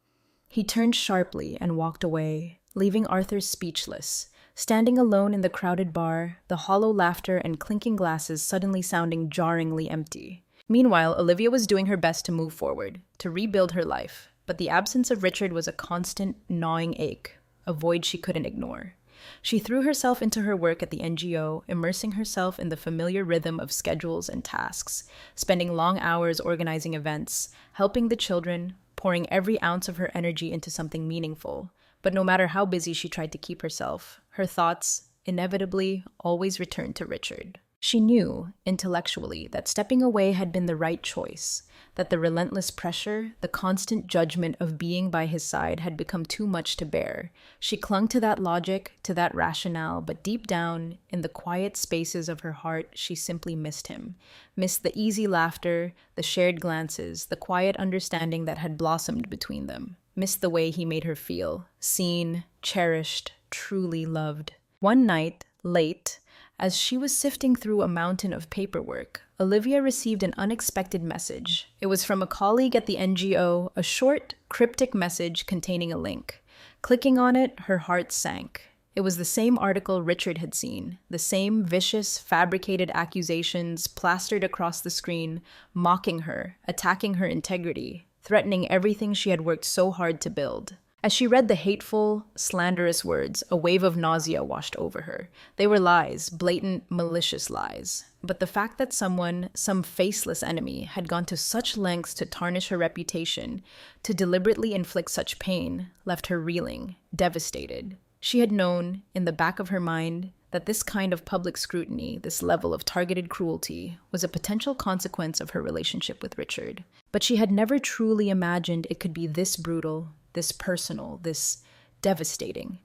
He turned sharply and walked away, leaving Arthur speechless, standing alone in the crowded bar, the hollow laughter and clinking glasses suddenly sounding jarringly empty. Meanwhile, Olivia was doing her best to move forward, to rebuild her life, but the absence of Richard was a constant, gnawing ache, a void she couldn't ignore. She threw herself into her work at the NGO, immersing herself in the familiar rhythm of schedules and tasks, spending long hours organizing events, helping the children, pouring every ounce of her energy into something meaningful. But no matter how busy she tried to keep herself, her thoughts, inevitably, always returned to Richard. She knew, intellectually, that stepping away had been the right choice, that the relentless pressure, the constant judgment of being by his side had become too much to bear. She clung to that logic, to that rationale, but deep down, in the quiet spaces of her heart, she simply missed him. Missed the easy laughter, the shared glances, the quiet understanding that had blossomed between them. Missed the way he made her feel, seen, cherished, truly loved. One night, late, as she was sifting through a mountain of paperwork, Olivia received an unexpected message. It was from a colleague at the NGO, a short, cryptic message containing a link. Clicking on it, her heart sank. It was the same article Richard had seen, the same vicious, fabricated accusations plastered across the screen, mocking her, attacking her integrity, threatening everything she had worked so hard to build. As she read the hateful, slanderous words, a wave of nausea washed over her. They were lies, blatant, malicious lies. But the fact that someone, some faceless enemy, had gone to such lengths to tarnish her reputation, to deliberately inflict such pain, left her reeling, devastated. She had known, in the back of her mind, that this kind of public scrutiny, this level of targeted cruelty, was a potential consequence of her relationship with Richard. But she had never truly imagined it could be this brutal, this personal, this devastating.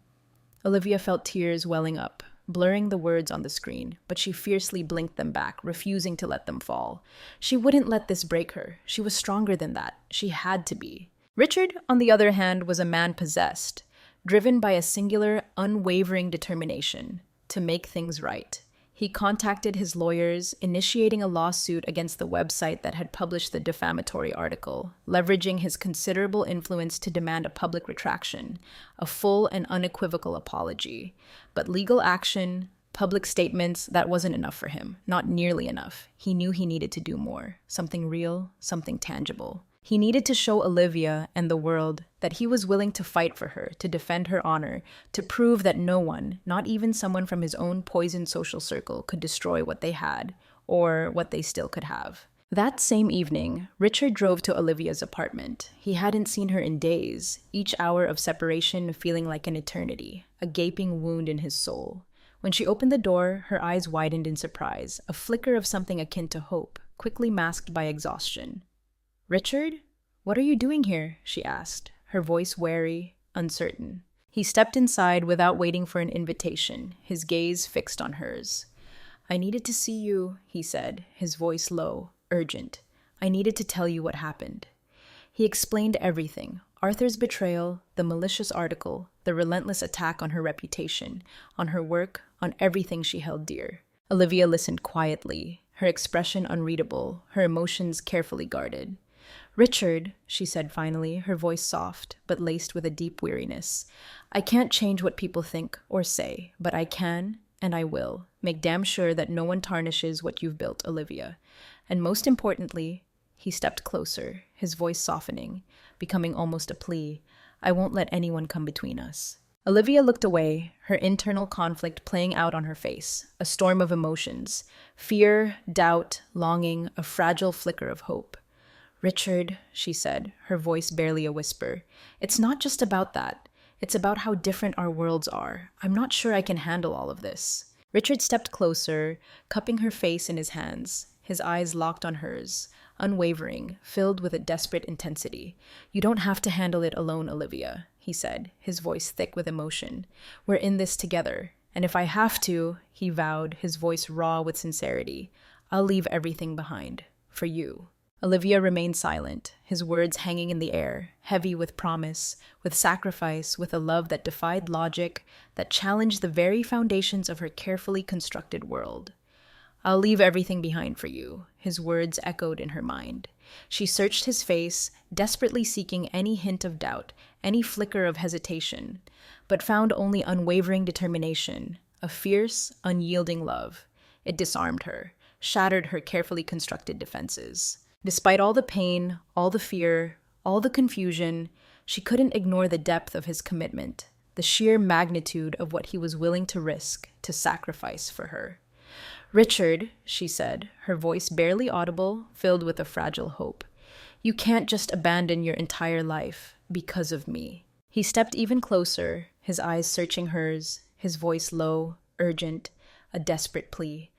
Olivia felt tears welling up, blurring the words on the screen, but she fiercely blinked them back, refusing to let them fall. She wouldn't let this break her. She was stronger than that. She had to be. Richard, on the other hand, was a man possessed, driven by a singular, unwavering determination to make things right. He contacted his lawyers, initiating a lawsuit against the website that had published the defamatory article, leveraging his considerable influence to demand a public retraction, a full and unequivocal apology. But legal action, public statements, that wasn't enough for him. Not nearly enough. He knew he needed to do more. Something real, something tangible. He needed to show Olivia and the world that he was willing to fight for her, to defend her honor, to prove that no one, not even someone from his own poisoned social circle, could destroy what they had, or what they still could have. That same evening, Richard drove to Olivia's apartment. He hadn't seen her in days, each hour of separation feeling like an eternity, a gaping wound in his soul. When she opened the door, her eyes widened in surprise, a flicker of something akin to hope, quickly masked by exhaustion. "Richard, what are you doing here?" she asked, her voice wary, uncertain. He stepped inside without waiting for an invitation, his gaze fixed on hers. "I needed to see you," he said, his voice low, urgent. "I needed to tell you what happened." He explained everything: Arthur's betrayal, the malicious article, the relentless attack on her reputation, on her work, on everything she held dear. Olivia listened quietly, her expression unreadable, her emotions carefully guarded. "Richard," she said finally, her voice soft, but laced with a deep weariness, "I can't change what people think or say, but I can, and I will, make damn sure that no one tarnishes what you've built, Olivia. And most importantly," he stepped closer, his voice softening, becoming almost a plea, "I won't let anyone come between us." Olivia looked away, her internal conflict playing out on her face, a storm of emotions: fear, doubt, longing, a fragile flicker of hope. "Richard," she said, her voice barely a whisper, "it's not just about that. It's about how different our worlds are. I'm not sure I can handle all of this." Richard stepped closer, cupping her face in his hands, his eyes locked on hers, unwavering, filled with a desperate intensity. "You don't have to handle it alone, Olivia," he said, his voice thick with emotion. "We're in this together. And if I have to," he vowed, his voice raw with sincerity, "I'll leave everything behind. For you." Olivia remained silent, his words hanging in the air, heavy with promise, with sacrifice, with a love that defied logic, that challenged the very foundations of her carefully constructed world. "I'll leave everything behind for you," his words echoed in her mind. She searched his face, desperately seeking any hint of doubt, any flicker of hesitation, but found only unwavering determination, a fierce, unyielding love. It disarmed her, shattered her carefully constructed defenses. Despite all the pain, all the fear, all the confusion, she couldn't ignore the depth of his commitment, the sheer magnitude of what he was willing to risk, to sacrifice for her. "Richard," she said, her voice barely audible, filled with a fragile hope, "you can't just abandon your entire life because of me." He stepped even closer, his eyes searching hers, his voice low, urgent, a desperate plea.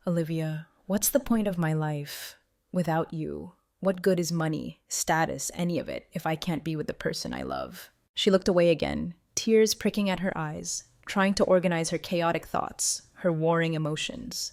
"Olivia, what's the point of my life without you? What good is money, status, any of it, if I can't be with the person I love?" She looked away again, tears pricking at her eyes, trying to organize her chaotic thoughts, her warring emotions.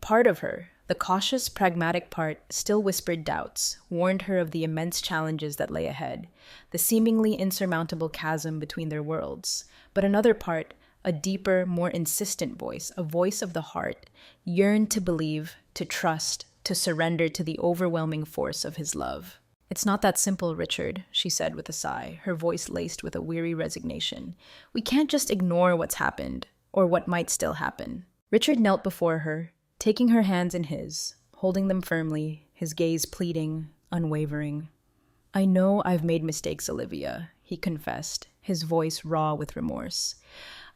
Part of her, the cautious, pragmatic part, still whispered doubts, warned her of the immense challenges that lay ahead, the seemingly insurmountable chasm between their worlds. But another part, a deeper, more insistent voice, a voice of the heart, yearned to believe, to trust, to surrender to the overwhelming force of his love. "It's not that simple, Richard," she said with a sigh, her voice laced with a weary resignation. "We can't just ignore what's happened, or what might still happen." Richard knelt before her, taking her hands in his, holding them firmly, his gaze pleading, unwavering. "I know I've made mistakes, Olivia," he confessed, his voice raw with remorse.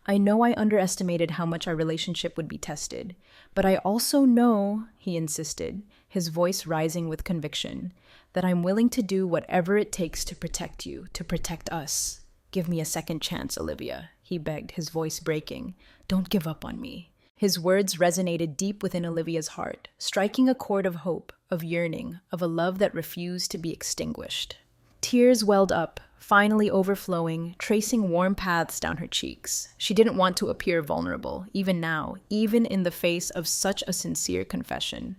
I know I underestimated how much our relationship would be tested, but I also know, he insisted, his voice rising with conviction, that I'm willing to do whatever it takes to protect you, to protect us. Give me a second chance, Olivia, he begged, his voice breaking. Don't give up on me. His words resonated deep within Olivia's heart, striking a chord of hope, of yearning, of a love that refused to be extinguished. Tears welled up, finally overflowing, tracing warm paths down her cheeks. She didn't want to appear vulnerable, even now, even in the face of such a sincere confession.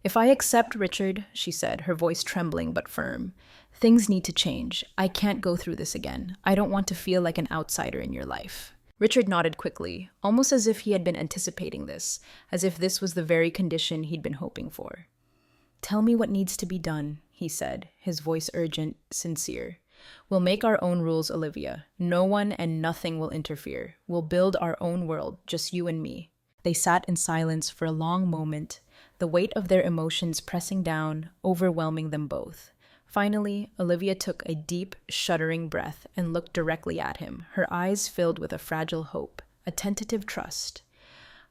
If I accept Richard, she said, her voice trembling but firm, things need to change. I can't go through this again. I don't want to feel like an outsider in your life. Richard nodded quickly, almost as if he had been anticipating this, as if this was the very condition he'd been hoping for. Tell me what needs to be done, he said, his voice urgent, sincere. We'll make our own rules, Olivia. No one and nothing will interfere. We'll build our own world, just you and me. They sat in silence for a long moment, the weight of their emotions pressing down, overwhelming them both. Finally, Olivia took a deep, shuddering breath and looked directly at him, her eyes filled with a fragile hope, a tentative trust.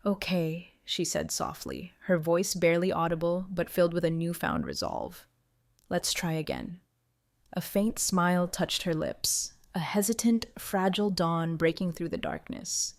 Okay, she said softly, her voice barely audible but filled with a newfound resolve. Let's try again. A faint smile touched her lips, a hesitant, fragile dawn breaking through the darkness.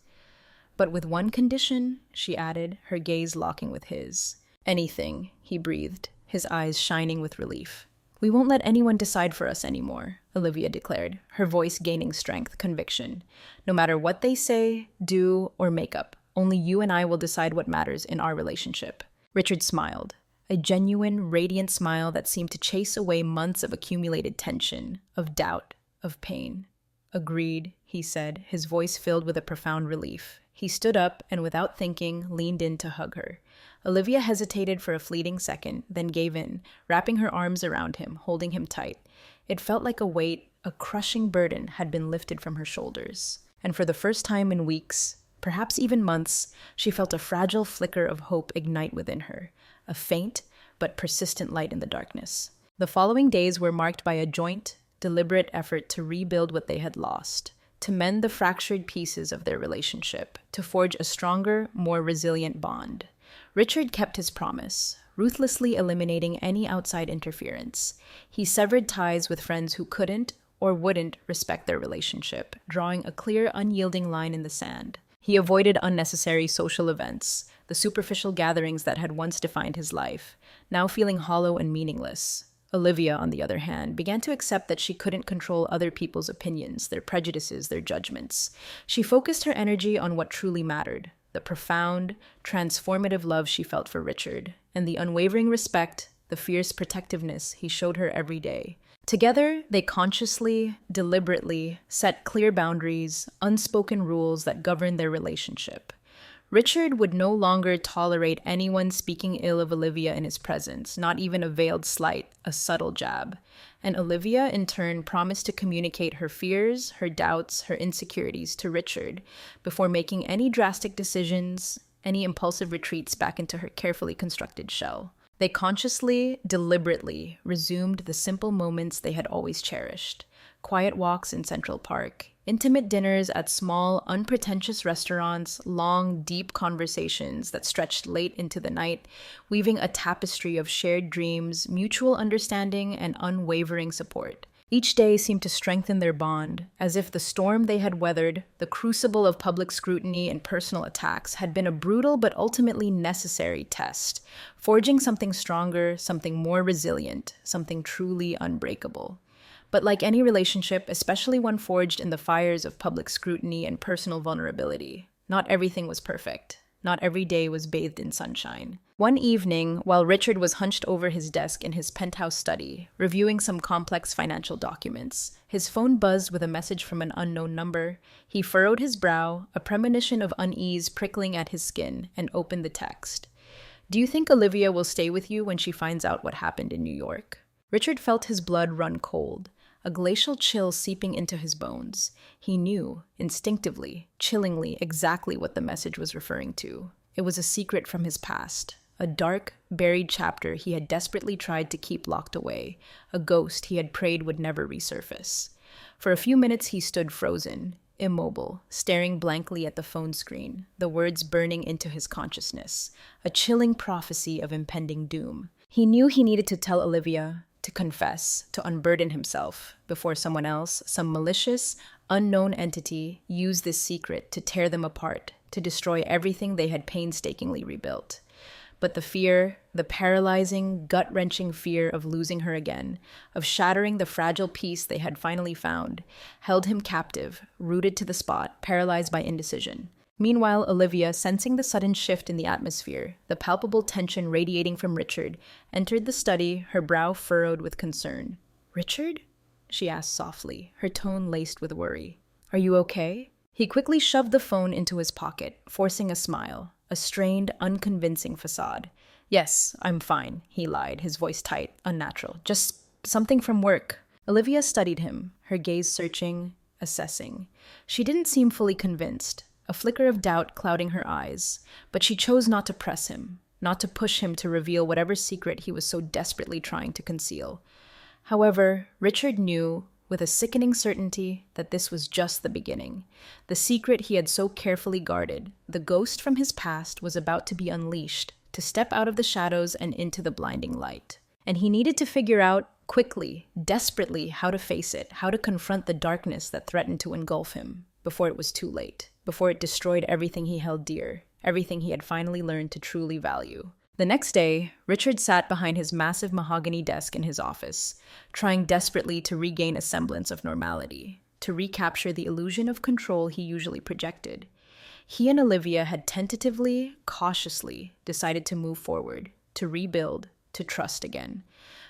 But with one condition, she added, her gaze locking with his. Anything, he breathed, his eyes shining with relief. We won't let anyone decide for us anymore, Olivia declared, her voice gaining strength, conviction. No matter what they say, do, or make up, only you and I will decide what matters in our relationship. Richard smiled, a genuine, radiant smile that seemed to chase away months of accumulated tension, of doubt, of pain. Agreed, he said, his voice filled with a profound relief. He stood up and, without thinking, leaned in to hug her. Olivia hesitated for a fleeting second, then gave in, wrapping her arms around him, holding him tight. It felt like a weight, a crushing burden, had been lifted from her shoulders. And for the first time in weeks, perhaps even months, she felt a fragile flicker of hope ignite within her, a faint but persistent light in the darkness. The following days were marked by a joint, deliberate effort to rebuild what they had lost, to mend the fractured pieces of their relationship, to forge a stronger, more resilient bond. Richard kept his promise, ruthlessly eliminating any outside interference. He severed ties with friends who couldn't or wouldn't respect their relationship, drawing a clear, unyielding line in the sand. He avoided unnecessary social events, the superficial gatherings that had once defined his life, now feeling hollow and meaningless. Olivia, on the other hand, began to accept that she couldn't control other people's opinions, their prejudices, their judgments. She focused her energy on what truly mattered, the profound, transformative love she felt for Richard, and the unwavering respect, the fierce protectiveness he showed her every day. Together, they consciously, deliberately set clear boundaries, unspoken rules that governed their relationship. Richard would no longer tolerate anyone speaking ill of Olivia in his presence, not even a veiled slight, a subtle jab. And Olivia, in turn, promised to communicate her fears, her doubts, her insecurities to Richard before making any drastic decisions, any impulsive retreats back into her carefully constructed shell. They consciously, deliberately resumed the simple moments they had always cherished. Quiet walks in Central Park, intimate dinners at small, unpretentious restaurants, long, deep conversations that stretched late into the night, weaving a tapestry of shared dreams, mutual understanding, and unwavering support. Each day seemed to strengthen their bond, as if the storm they had weathered, the crucible of public scrutiny and personal attacks, had been a brutal but ultimately necessary test, forging something stronger, something more resilient, something truly unbreakable. But like any relationship, especially one forged in the fires of public scrutiny and personal vulnerability, not everything was perfect. Not every day was bathed in sunshine. One evening, while Richard was hunched over his desk in his penthouse study, reviewing some complex financial documents, his phone buzzed with a message from an unknown number. He furrowed his brow, a premonition of unease prickling at his skin, and opened the text. "Do you think Olivia will stay with you when she finds out what happened in New York?" Richard felt his blood run cold, a glacial chill seeping into his bones. He knew, instinctively, chillingly, exactly what the message was referring to. It was a secret from his past, a dark, buried chapter he had desperately tried to keep locked away, a ghost he had prayed would never resurface. For a few minutes he stood frozen, immobile, staring blankly at the phone screen, the words burning into his consciousness, a chilling prophecy of impending doom. He knew he needed to tell Olivia, to confess, to unburden himself, before someone else, some malicious, unknown entity, used this secret to tear them apart, to destroy everything they had painstakingly rebuilt. But the fear, the paralyzing, gut-wrenching fear of losing her again, of shattering the fragile peace they had finally found, held him captive, rooted to the spot, paralyzed by indecision. Meanwhile, Olivia, sensing the sudden shift in the atmosphere, the palpable tension radiating from Richard, entered the study, her brow furrowed with concern. "Richard?" she asked softly, her tone laced with worry. "Are you okay?" He quickly shoved the phone into his pocket, forcing a smile, a strained, unconvincing facade. "Yes, I'm fine," he lied, his voice tight, unnatural. "Just something from work." Olivia studied him, her gaze searching, assessing. She didn't seem fully convinced, a flicker of doubt clouding her eyes, but she chose not to press him, not to push him to reveal whatever secret he was so desperately trying to conceal. However, Richard knew, with a sickening certainty, that this was just the beginning. The secret he had so carefully guarded, the ghost from his past, was about to be unleashed, to step out of the shadows and into the blinding light. And he needed to figure out, quickly, desperately, how to face it, how to confront the darkness that threatened to engulf him, before it was too late, before it destroyed everything he held dear, everything he had finally learned to truly value. The next day, Richard sat behind his massive mahogany desk in his office, trying desperately to regain a semblance of normality, to recapture the illusion of control he usually projected. He and Olivia had tentatively, cautiously decided to move forward, to rebuild, to trust again.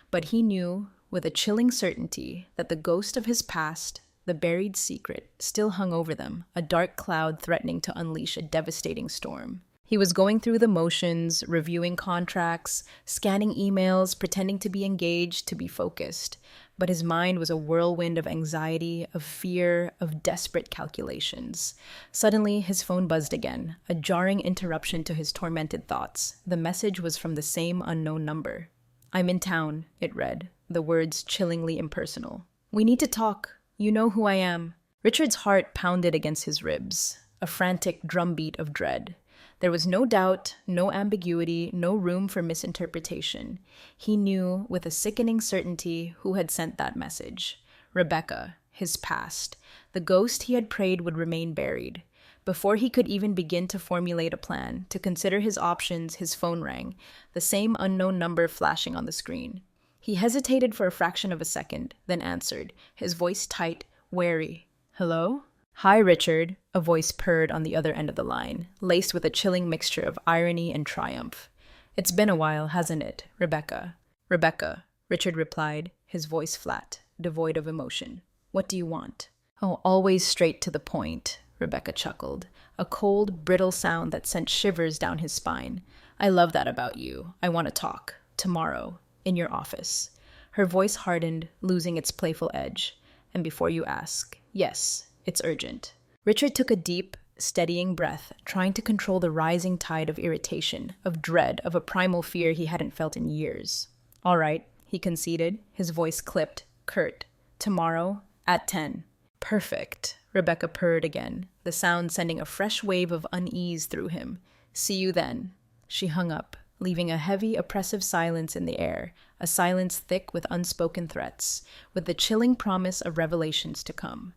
But he knew, with a chilling certainty, that the ghost of his past, the buried secret, still hung over them, a dark cloud threatening to unleash a devastating storm. He was going through the motions, reviewing contracts, scanning emails, pretending to be engaged, to be focused. But his mind was a whirlwind of anxiety, of fear, of desperate calculations. Suddenly, his phone buzzed again, a jarring interruption to his tormented thoughts. The message was from the same unknown number. "I'm in town," it read, the words chillingly impersonal. "We need to talk. You know who I am." Richard's heart pounded against his ribs, a frantic drumbeat of dread. There was no doubt, no ambiguity, no room for misinterpretation. He knew, with a sickening certainty, who had sent that message. Rebecca, his past, the ghost he had prayed would remain buried. Before he could even begin to formulate a plan, to consider his options, his phone rang, the same unknown number flashing on the screen. He hesitated for a fraction of a second, then answered, his voice tight, wary. "Hello?" "Hi, Richard," a voice purred on the other end of the line, laced with a chilling mixture of irony and triumph. "It's been a while, hasn't it, Rebecca?" "Rebecca," Richard replied, his voice flat, devoid of emotion. "What do you want?" "Oh, always straight to the point," Rebecca chuckled, a cold, brittle sound that sent shivers down his spine. "I love that about you. I want to talk. Tomorrow. In your office." Her voice hardened, losing its playful edge. "And before you ask, yes, it's urgent." Richard took a deep, steadying breath, trying to control the rising tide of irritation, of dread, of a primal fear he hadn't felt in years. "All right," he conceded, his voice clipped, curt. "Tomorrow, at 10. "Perfect," Rebecca purred again, the sound sending a fresh wave of unease through him. "See you then." She hung up, leaving a heavy, oppressive silence in the air, a silence thick with unspoken threats, with the chilling promise of revelations to come.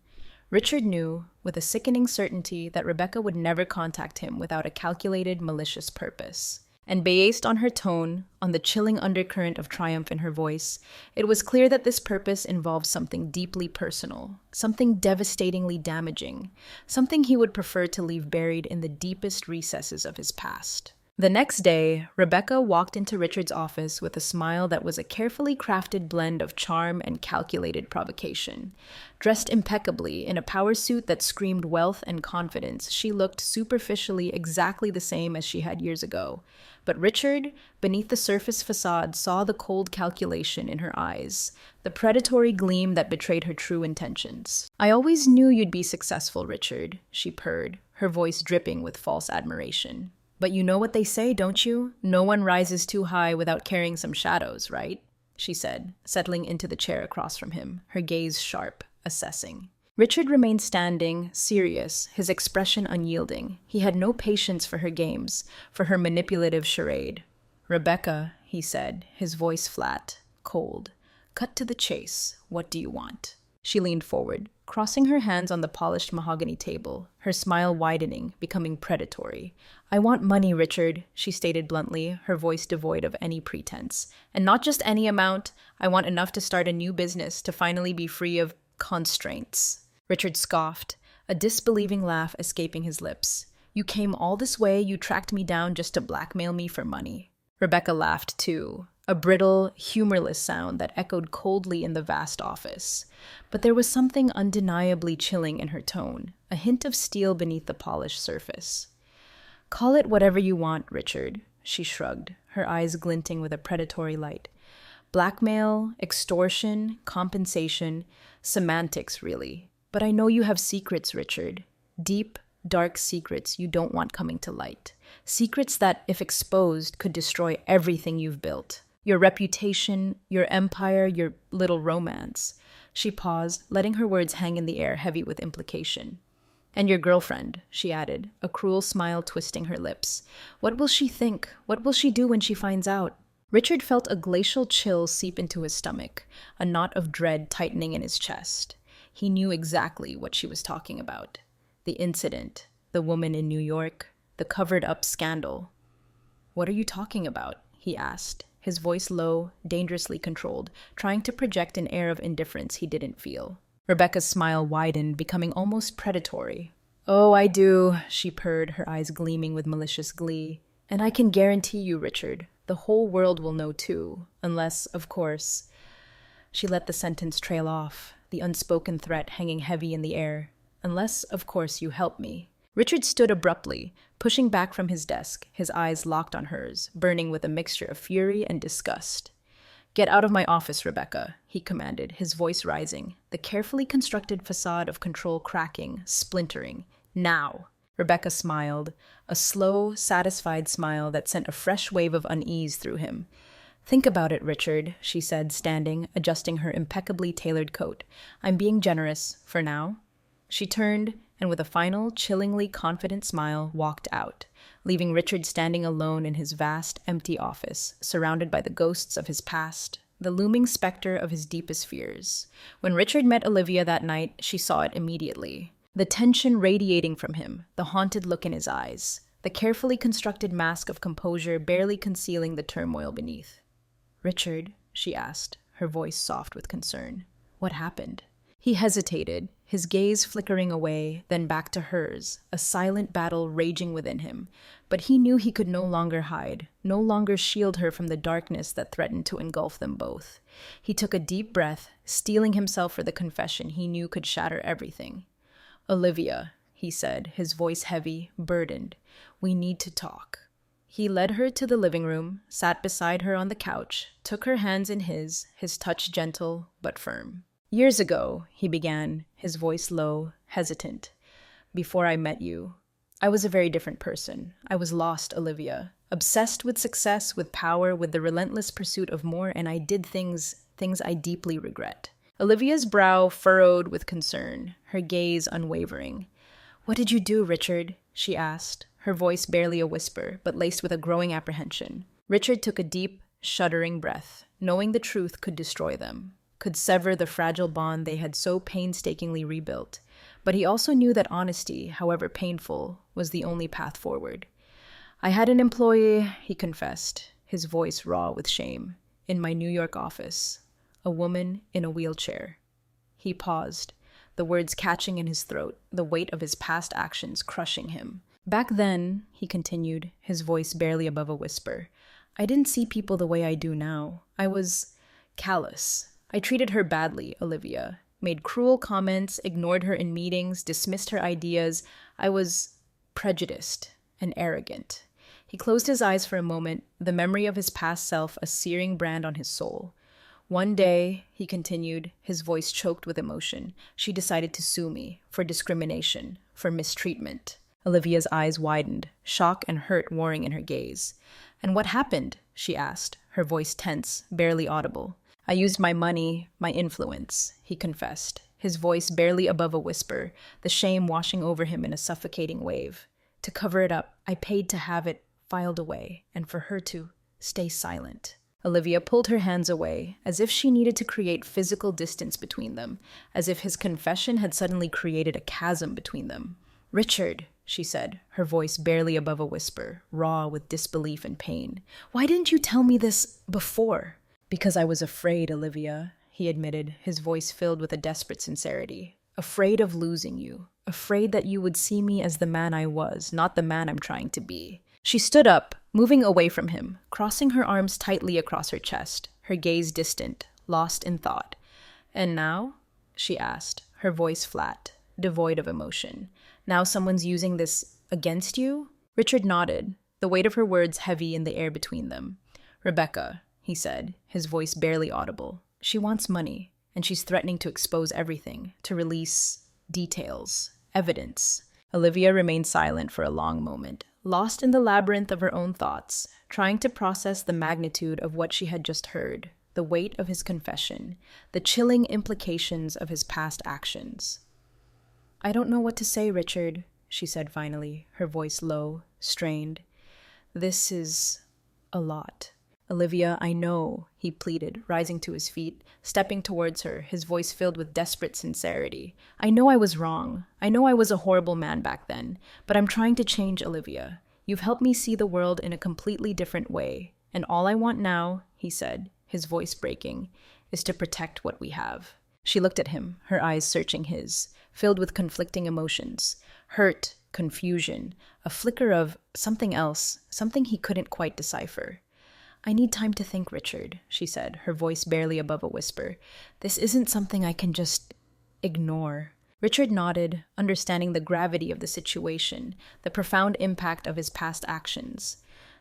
Richard knew, with a sickening certainty, that Rebecca would never contact him without a calculated, malicious purpose. And based on her tone, on the chilling undercurrent of triumph in her voice, it was clear that this purpose involved something deeply personal, something devastatingly damaging, something he would prefer to leave buried in the deepest recesses of his past. The next day, Rebecca walked into Richard's office with a smile that was a carefully crafted blend of charm and calculated provocation. Dressed impeccably in a power suit that screamed wealth and confidence, she looked superficially exactly the same as she had years ago. But Richard, beneath the surface facade, saw the cold calculation in her eyes, the predatory gleam that betrayed her true intentions. "I always knew you'd be successful, Richard," she purred, her voice dripping with false admiration. "But you know what they say, don't you? No one rises too high without carrying some shadows, right?" she said, settling into the chair across from him, her gaze sharp, assessing. Richard remained standing, serious, his expression unyielding. He had no patience for her games, for her manipulative charade. "Rebecca," he said, his voice flat, cold. "Cut to the chase. What do you want?" She leaned forward, crossing her hands on the polished mahogany table, her smile widening, becoming predatory. "I want money, Richard," she stated bluntly, her voice devoid of any pretense. "And not just any amount. I want enough to start a new business, to finally be free of constraints." Richard scoffed, a disbelieving laugh escaping his lips. "You came all this way, you tracked me down just to blackmail me for money." Rebecca laughed too, a brittle, humorless sound that echoed coldly in the vast office. But there was something undeniably chilling in her tone, a hint of steel beneath the polished surface. "Call it whatever you want, Richard," she shrugged, her eyes glinting with a predatory light. "Blackmail, extortion, compensation, semantics, really. But I know you have secrets, Richard. Deep, dark secrets you don't want coming to light. Secrets that, if exposed, could destroy everything you've built. Your reputation, your empire, your little romance." She paused, letting her words hang in the air, heavy with implication. "And your girlfriend," she added, a cruel smile twisting her lips. "What will she think? What will she do when she finds out?" Richard felt a glacial chill seep into his stomach, a knot of dread tightening in his chest. He knew exactly what she was talking about. The incident, the woman in New York, the covered-up scandal. "What are you talking about?" he asked, his voice low, dangerously controlled, trying to project an air of indifference he didn't feel. Rebecca's smile widened, becoming almost predatory. "Oh, I do," she purred, her eyes gleaming with malicious glee. "And I can guarantee you, Richard, the whole world will know too, unless, of course—" She let the sentence trail off, the unspoken threat hanging heavy in the air. "Unless, of course, you help me." Richard stood abruptly, pushing back from his desk, his eyes locked on hers, burning with a mixture of fury and disgust. "Get out of my office, Rebecca," he commanded, his voice rising, the carefully constructed facade of control cracking, splintering. "Now!" Rebecca smiled, a slow, satisfied smile that sent a fresh wave of unease through him. "Think about it, Richard," she said, standing, adjusting her impeccably tailored coat. "I'm being generous, for now." She turned, and with a final, chillingly confident smile, walked out, leaving Richard standing alone in his vast, empty office, surrounded by the ghosts of his past, the looming specter of his deepest fears. When Richard met Olivia that night, she saw it immediately. The tension radiating from him, the haunted look in his eyes, the carefully constructed mask of composure barely concealing the turmoil beneath. "Richard," she asked, her voice soft with concern, "what happened?" He hesitated, his gaze flickering away, then back to hers, a silent battle raging within him. But he knew he could no longer hide, no longer shield her from the darkness that threatened to engulf them both. He took a deep breath, steeling himself for the confession he knew could shatter everything. "Olivia," he said, his voice heavy, burdened, "we need to talk." He led her to the living room, sat beside her on the couch, took her hands in his touch gentle but firm. "Years ago," he began, his voice low, hesitant, "before I met you, I was a very different person. I was lost, Olivia, obsessed with success, with power, with the relentless pursuit of more, and I did things I deeply regret." Olivia's brow furrowed with concern, her gaze unwavering. "What did you do, Richard?" she asked, her voice barely a whisper, but laced with a growing apprehension. Richard took a deep, shuddering breath, knowing the truth could destroy them, could sever the fragile bond they had so painstakingly rebuilt. But he also knew that honesty, however painful, was the only path forward. "I had an employee," he confessed, his voice raw with shame, "in my New York office. A woman in a wheelchair." He paused, the words catching in his throat, the weight of his past actions crushing him. "Back then," he continued, his voice barely above a whisper, "I didn't see people the way I do now. I was callous. I treated her badly, Olivia. Made cruel comments, ignored her in meetings, dismissed her ideas. I was prejudiced and arrogant." He closed his eyes for a moment, the memory of his past self a searing brand on his soul. "One day," he continued, his voice choked with emotion, "she decided to sue me for discrimination, for mistreatment." Olivia's eyes widened, shock and hurt warring in her gaze. "And what happened?" she asked, her voice tense, barely audible. "I used my money, my influence," he confessed, his voice barely above a whisper, the shame washing over him in a suffocating wave. To cover it up, I paid to have it filed away, and for her to stay silent. Olivia pulled her hands away, as if she needed to create physical distance between them, as if his confession had suddenly created a chasm between them. "Richard," she said, her voice barely above a whisper, raw with disbelief and pain. "Why didn't you tell me this before?" "Because I was afraid, Olivia," he admitted, his voice filled with a desperate sincerity. "Afraid of losing you. Afraid that you would see me as the man I was, not the man I'm trying to be." She stood up, moving away from him, crossing her arms tightly across her chest, her gaze distant, lost in thought. "And now?" she asked, her voice flat, devoid of emotion. "Now someone's using this against you?" Richard nodded, the weight of her words heavy in the air between them. "Rebecca," he said, his voice barely audible. "She wants money, and she's threatening to expose everything, to release details, evidence." Olivia remained silent for a long moment, lost in the labyrinth of her own thoughts, trying to process the magnitude of what she had just heard, the weight of his confession, the chilling implications of his past actions. "I don't know what to say, Richard," she said finally, her voice low, strained. "This is a lot." "Olivia, I know," he pleaded, rising to his feet, stepping towards her, his voice filled with desperate sincerity. "I know I was wrong. I know I was a horrible man back then, but I'm trying to change, Olivia. You've helped me see the world in a completely different way, and all I want now," he said, his voice breaking, "is to protect what we have." She looked at him, her eyes searching his, filled with conflicting emotions, hurt, confusion, a flicker of something else, something he couldn't quite decipher. "I need time to think, Richard," she said, her voice barely above a whisper. "This isn't something I can just ignore." Richard nodded, understanding the gravity of the situation, the profound impact of his past actions.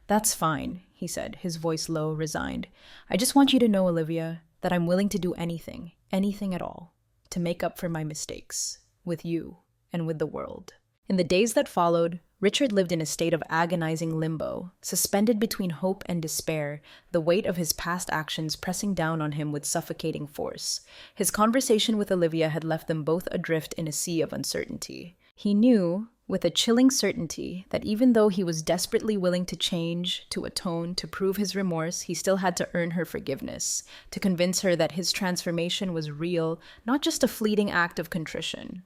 "That's fine," he said, his voice low, resigned. "I just want you to know, Olivia, that I'm willing to do anything, anything at all, to make up for my mistakes, with you and with the world." In the days that followed, Richard lived in a state of agonizing limbo, suspended between hope and despair, the weight of his past actions pressing down on him with suffocating force. His conversation with Olivia had left them both adrift in a sea of uncertainty. He knew, with a chilling certainty, that even though he was desperately willing to change, to atone, to prove his remorse, he still had to earn her forgiveness, to convince her that his transformation was real, not just a fleeting act of contrition.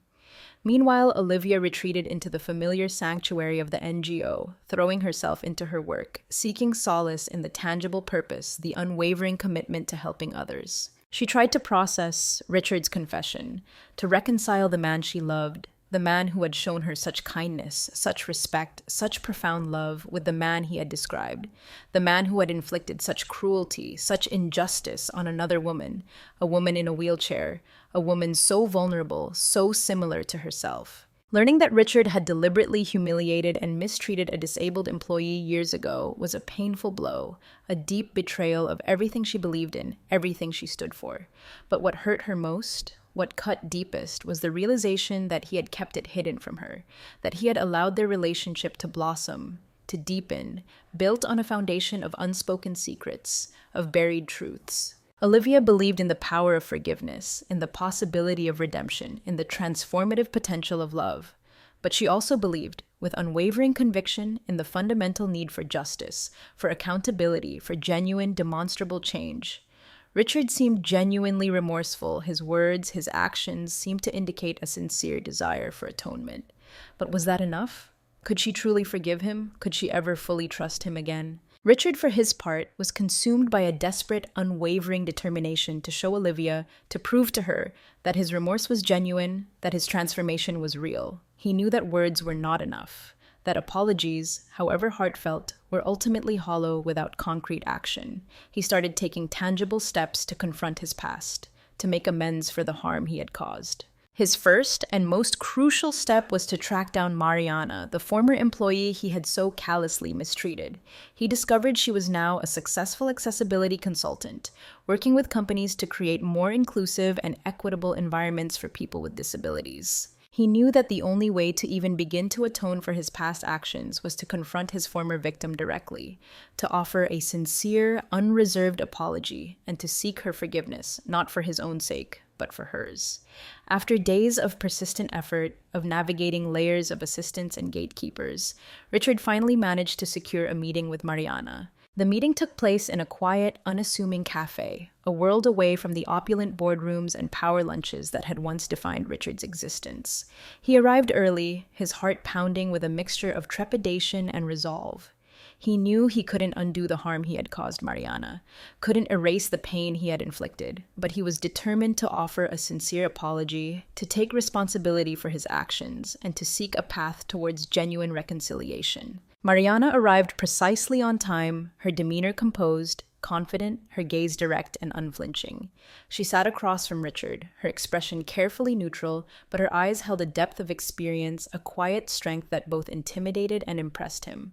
Meanwhile, Olivia retreated into the familiar sanctuary of the NGO, throwing herself into her work, seeking solace in the tangible purpose, the unwavering commitment to helping others. She tried to process Richard's confession, to reconcile the man she loved, the man who had shown her such kindness, such respect, such profound love, with the man he had described, the man who had inflicted such cruelty, such injustice on another woman, a woman in a wheelchair, a woman so vulnerable, so similar to herself. Learning that Richard had deliberately humiliated and mistreated a disabled employee years ago was a painful blow, a deep betrayal of everything she believed in, everything she stood for. But what hurt her most, what cut deepest, was the realization that he had kept it hidden from her, that he had allowed their relationship to blossom, to deepen, built on a foundation of unspoken secrets, of buried truths. Olivia believed in the power of forgiveness, in the possibility of redemption, in the transformative potential of love. But she also believed, with unwavering conviction, in the fundamental need for justice, for accountability, for genuine, demonstrable change. Richard seemed genuinely remorseful. His words, his actions seemed to indicate a sincere desire for atonement. But was that enough? Could she truly forgive him? Could she ever fully trust him again? Richard, for his part, was consumed by a desperate, unwavering determination to show Olivia, to prove to her, that his remorse was genuine, that his transformation was real. He knew that words were not enough, that apologies, however heartfelt, were ultimately hollow without concrete action. He started taking tangible steps to confront his past, to make amends for the harm he had caused. His first and most crucial step was to track down Mariana, the former employee he had so callously mistreated. He discovered she was now a successful accessibility consultant, working with companies to create more inclusive and equitable environments for people with disabilities. He knew that the only way to even begin to atone for his past actions was to confront his former victim directly, to offer a sincere, unreserved apology, and to seek her forgiveness, not for his own sake, but for hers. After days of persistent effort, of navigating layers of assistants and gatekeepers, Richard finally managed to secure a meeting with Mariana. The meeting took place in a quiet, unassuming cafe, a world away from the opulent boardrooms and power lunches that had once defined Richard's existence. He arrived early, his heart pounding with a mixture of trepidation and resolve. He knew he couldn't undo the harm he had caused Mariana, couldn't erase the pain he had inflicted, but he was determined to offer a sincere apology, to take responsibility for his actions, and to seek a path towards genuine reconciliation. Mariana arrived precisely on time, her demeanor composed, confident, her gaze direct and unflinching. She sat across from Richard, her expression carefully neutral, but her eyes held a depth of experience, a quiet strength that both intimidated and impressed him.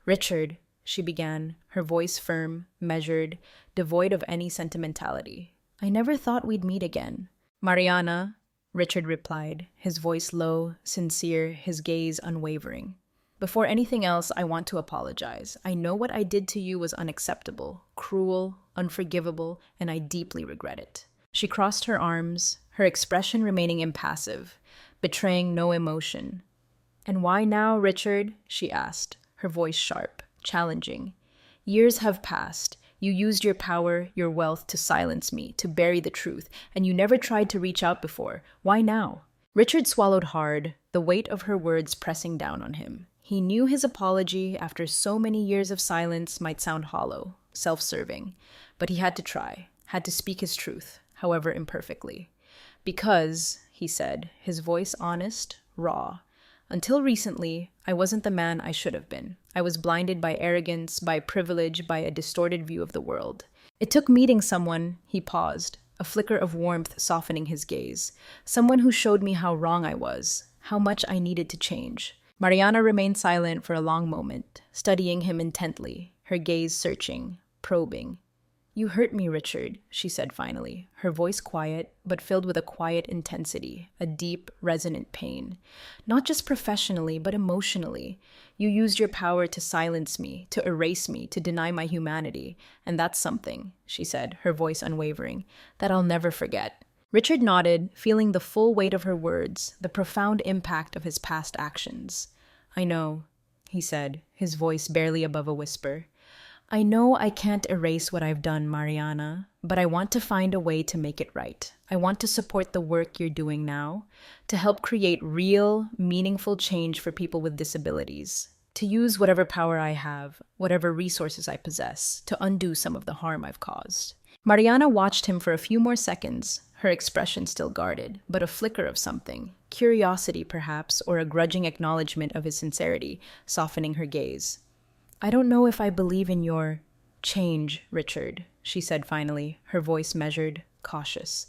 "Richard," she began, her voice firm, measured, devoid of any sentimentality. "I never thought we'd meet again." "Mariana," Richard replied, his voice low, sincere, his gaze unwavering. "Before anything else, I want to apologize. I know what I did to you was unacceptable, cruel, unforgivable, and I deeply regret it." She crossed her arms, her expression remaining impassive, betraying no emotion. "And why now, Richard?" she asked, her voice sharp, challenging. "Years have passed. You used your power, your wealth to silence me, to bury the truth, and you never tried to reach out before. Why now?" Richard swallowed hard, the weight of her words pressing down on him. He knew his apology, after so many years of silence, might sound hollow, self-serving, but he had to try, had to speak his truth, however imperfectly. "Because," he said, his voice honest, raw, "until recently, I wasn't the man I should have been. I was blinded by arrogance, by privilege, by a distorted view of the world. It took meeting someone," he paused, a flicker of warmth softening his gaze, "someone who showed me how wrong I was, how much I needed to change." Mariana remained silent for a long moment, studying him intently, her gaze searching, probing. "You hurt me, Richard," she said finally, her voice quiet, but filled with a quiet intensity, a deep, resonant pain. "Not just professionally, but emotionally. You used your power to silence me, to erase me, to deny my humanity. And that's something," she said, her voice unwavering, "that I'll never forget." Richard nodded, feeling the full weight of her words, the profound impact of his past actions. "I know," he said, his voice barely above a whisper. "I know I can't erase what I've done, Mariana, but I want to find a way to make it right. I want to support the work you're doing now, to help create real, meaningful change for people with disabilities, to use whatever power I have, whatever resources I possess, to undo some of the harm I've caused." Mariana watched him for a few more seconds, her expression still guarded, but a flicker of something, curiosity perhaps, or a grudging acknowledgement of his sincerity, softening her gaze. "I don't know if I believe in your change, Richard," she said finally, her voice measured, cautious.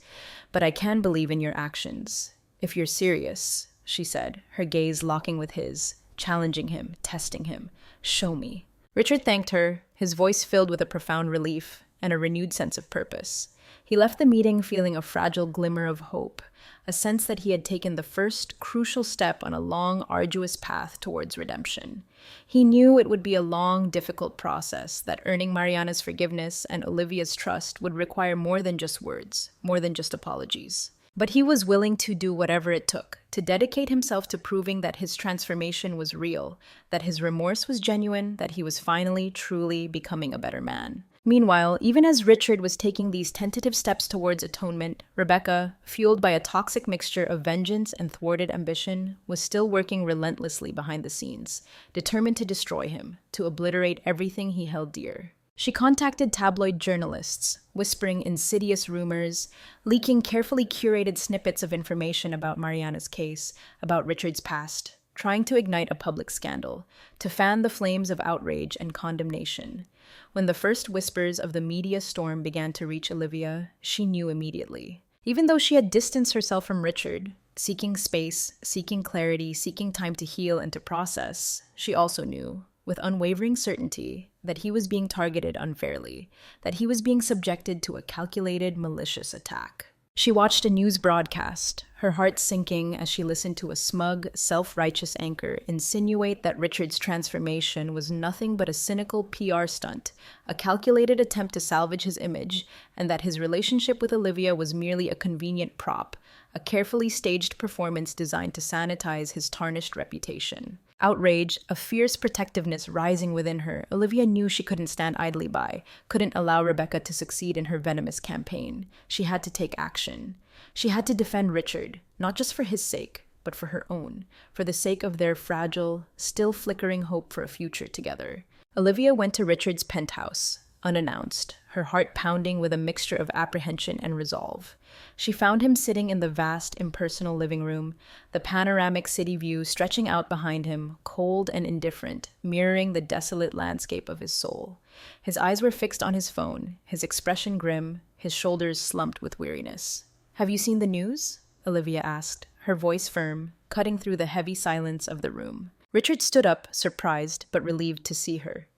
"But I can believe in your actions. If you're serious," she said, her gaze locking with his, challenging him, testing him. "Show me." Richard thanked her, his voice filled with a profound relief and a renewed sense of purpose. He left the meeting feeling a fragile glimmer of hope, a sense that he had taken the first crucial step on a long, arduous path towards redemption. He knew it would be a long, difficult process, that earning Mariana's forgiveness and Olivia's trust would require more than just words, more than just apologies. But he was willing to do whatever it took, to dedicate himself to proving that his transformation was real, that his remorse was genuine, that he was finally, truly becoming a better man. Meanwhile, even as Richard was taking these tentative steps towards atonement, Rebecca, fueled by a toxic mixture of vengeance and thwarted ambition, was still working relentlessly behind the scenes, determined to destroy him, to obliterate everything he held dear. She contacted tabloid journalists, whispering insidious rumors, leaking carefully curated snippets of information about Mariana's case, about Richard's past, trying to ignite a public scandal, to fan the flames of outrage and condemnation. When the first whispers of the media storm began to reach Olivia, she knew immediately. Even though she had distanced herself from Richard, seeking space, seeking clarity, seeking time to heal and to process, she also knew, with unwavering certainty, that he was being targeted unfairly, that he was being subjected to a calculated, malicious attack. She watched a news broadcast, her heart sinking as she listened to a smug, self-righteous anchor insinuate that Richard's transformation was nothing but a cynical PR stunt, a calculated attempt to salvage his image, and that his relationship with Olivia was merely a convenient prop, a carefully staged performance designed to sanitize his tarnished reputation. Outrage, a fierce protectiveness rising within her, Olivia knew she couldn't stand idly by, couldn't allow Rebecca to succeed in her venomous campaign. She had to take action. She had to defend Richard, not just for his sake, but for her own, for the sake of their fragile, still flickering hope for a future together. Olivia went to Richard's penthouse, unannounced, her heart pounding with a mixture of apprehension and resolve. She found him sitting in the vast, impersonal living room, the panoramic city view stretching out behind him, cold and indifferent, mirroring the desolate landscape of his soul. His eyes were fixed on his phone, his expression grim, his shoulders slumped with weariness. "Have you seen the news?" Olivia asked, her voice firm, cutting through the heavy silence of the room. Richard stood up, surprised but relieved to see her.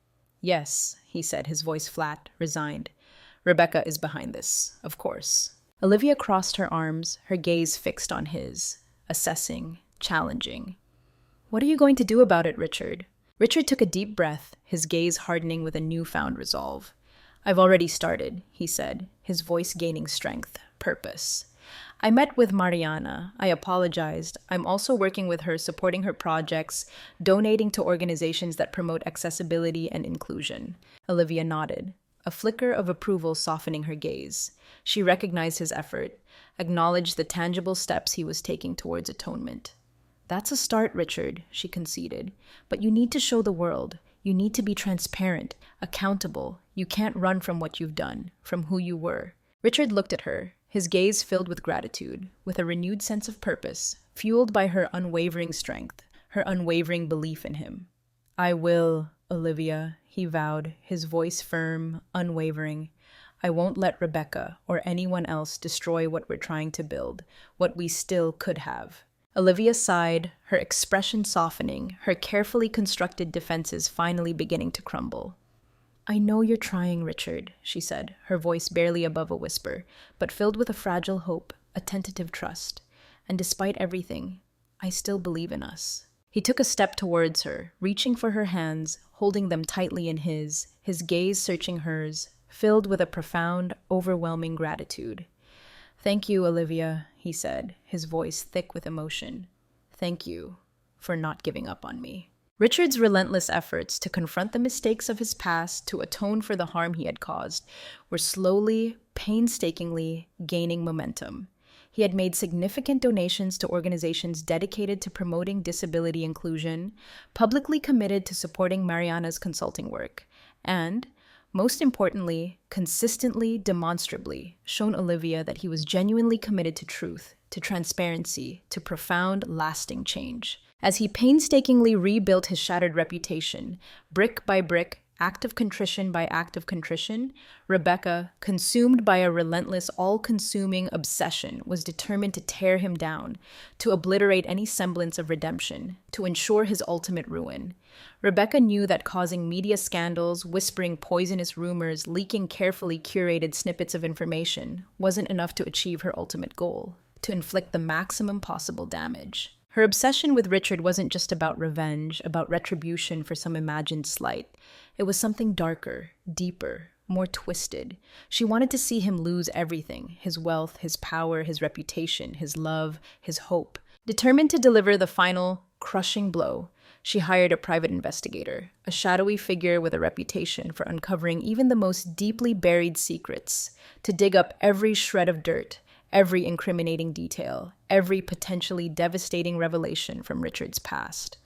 "Yes," he said, his voice flat, resigned. "Rebecca is behind this, of course." Olivia crossed her arms, her gaze fixed on his, assessing, challenging. "What are you going to do about it, Richard?" Richard took a deep breath, his gaze hardening with a newfound resolve. "I've already started," he said, his voice gaining strength, purpose. "I met with Mariana. I apologized. I'm also working with her, supporting her projects, donating to organizations that promote accessibility and inclusion." Olivia nodded, a flicker of approval softening her gaze. She recognized his effort, acknowledged the tangible steps he was taking towards atonement. "That's a start, Richard," she conceded. "But you need to show the world. You need to be transparent, accountable. You can't run from what you've done, from who you were." Richard looked at her, his gaze filled with gratitude, with a renewed sense of purpose, fueled by her unwavering strength, her unwavering belief in him. "I will, Olivia," he vowed, his voice firm, unwavering. "I won't let Rebecca or anyone else destroy what we're trying to build, what we still could have." Olivia sighed, her expression softening, her carefully constructed defenses finally beginning to crumble. "I know you're trying, Richard," she said, her voice barely above a whisper, but filled with a fragile hope, a tentative trust. "And despite everything, I still believe in us." He took a step towards her, reaching for her hands, holding them tightly in his gaze searching hers, filled with a profound, overwhelming gratitude. "Thank you, Olivia," he said, his voice thick with emotion. "Thank you for not giving up on me." Richard's relentless efforts to confront the mistakes of his past, to atone for the harm he had caused, were slowly, painstakingly gaining momentum. He had made significant donations to organizations dedicated to promoting disability inclusion, publicly committed to supporting Mariana's consulting work, and, most importantly, consistently, demonstrably, shown Olivia that he was genuinely committed to truth, to transparency, to profound, lasting change. As he painstakingly rebuilt his shattered reputation, brick by brick, act of contrition by act of contrition, Rebecca, consumed by a relentless, all-consuming obsession, was determined to tear him down, to obliterate any semblance of redemption, to ensure his ultimate ruin. Rebecca knew that causing media scandals, whispering poisonous rumors, leaking carefully curated snippets of information wasn't enough to achieve her ultimate goal, to inflict the maximum possible damage. Her obsession with Richard wasn't just about revenge, about retribution for some imagined slight. It was something darker, deeper, more twisted. She wanted to see him lose everything: his wealth, his power, his reputation, his love, his hope. Determined to deliver the final, crushing blow, she hired a private investigator, a shadowy figure with a reputation for uncovering even the most deeply buried secrets, to dig up every shred of dirt, every incriminating detail, every potentially devastating revelation from Richard's past.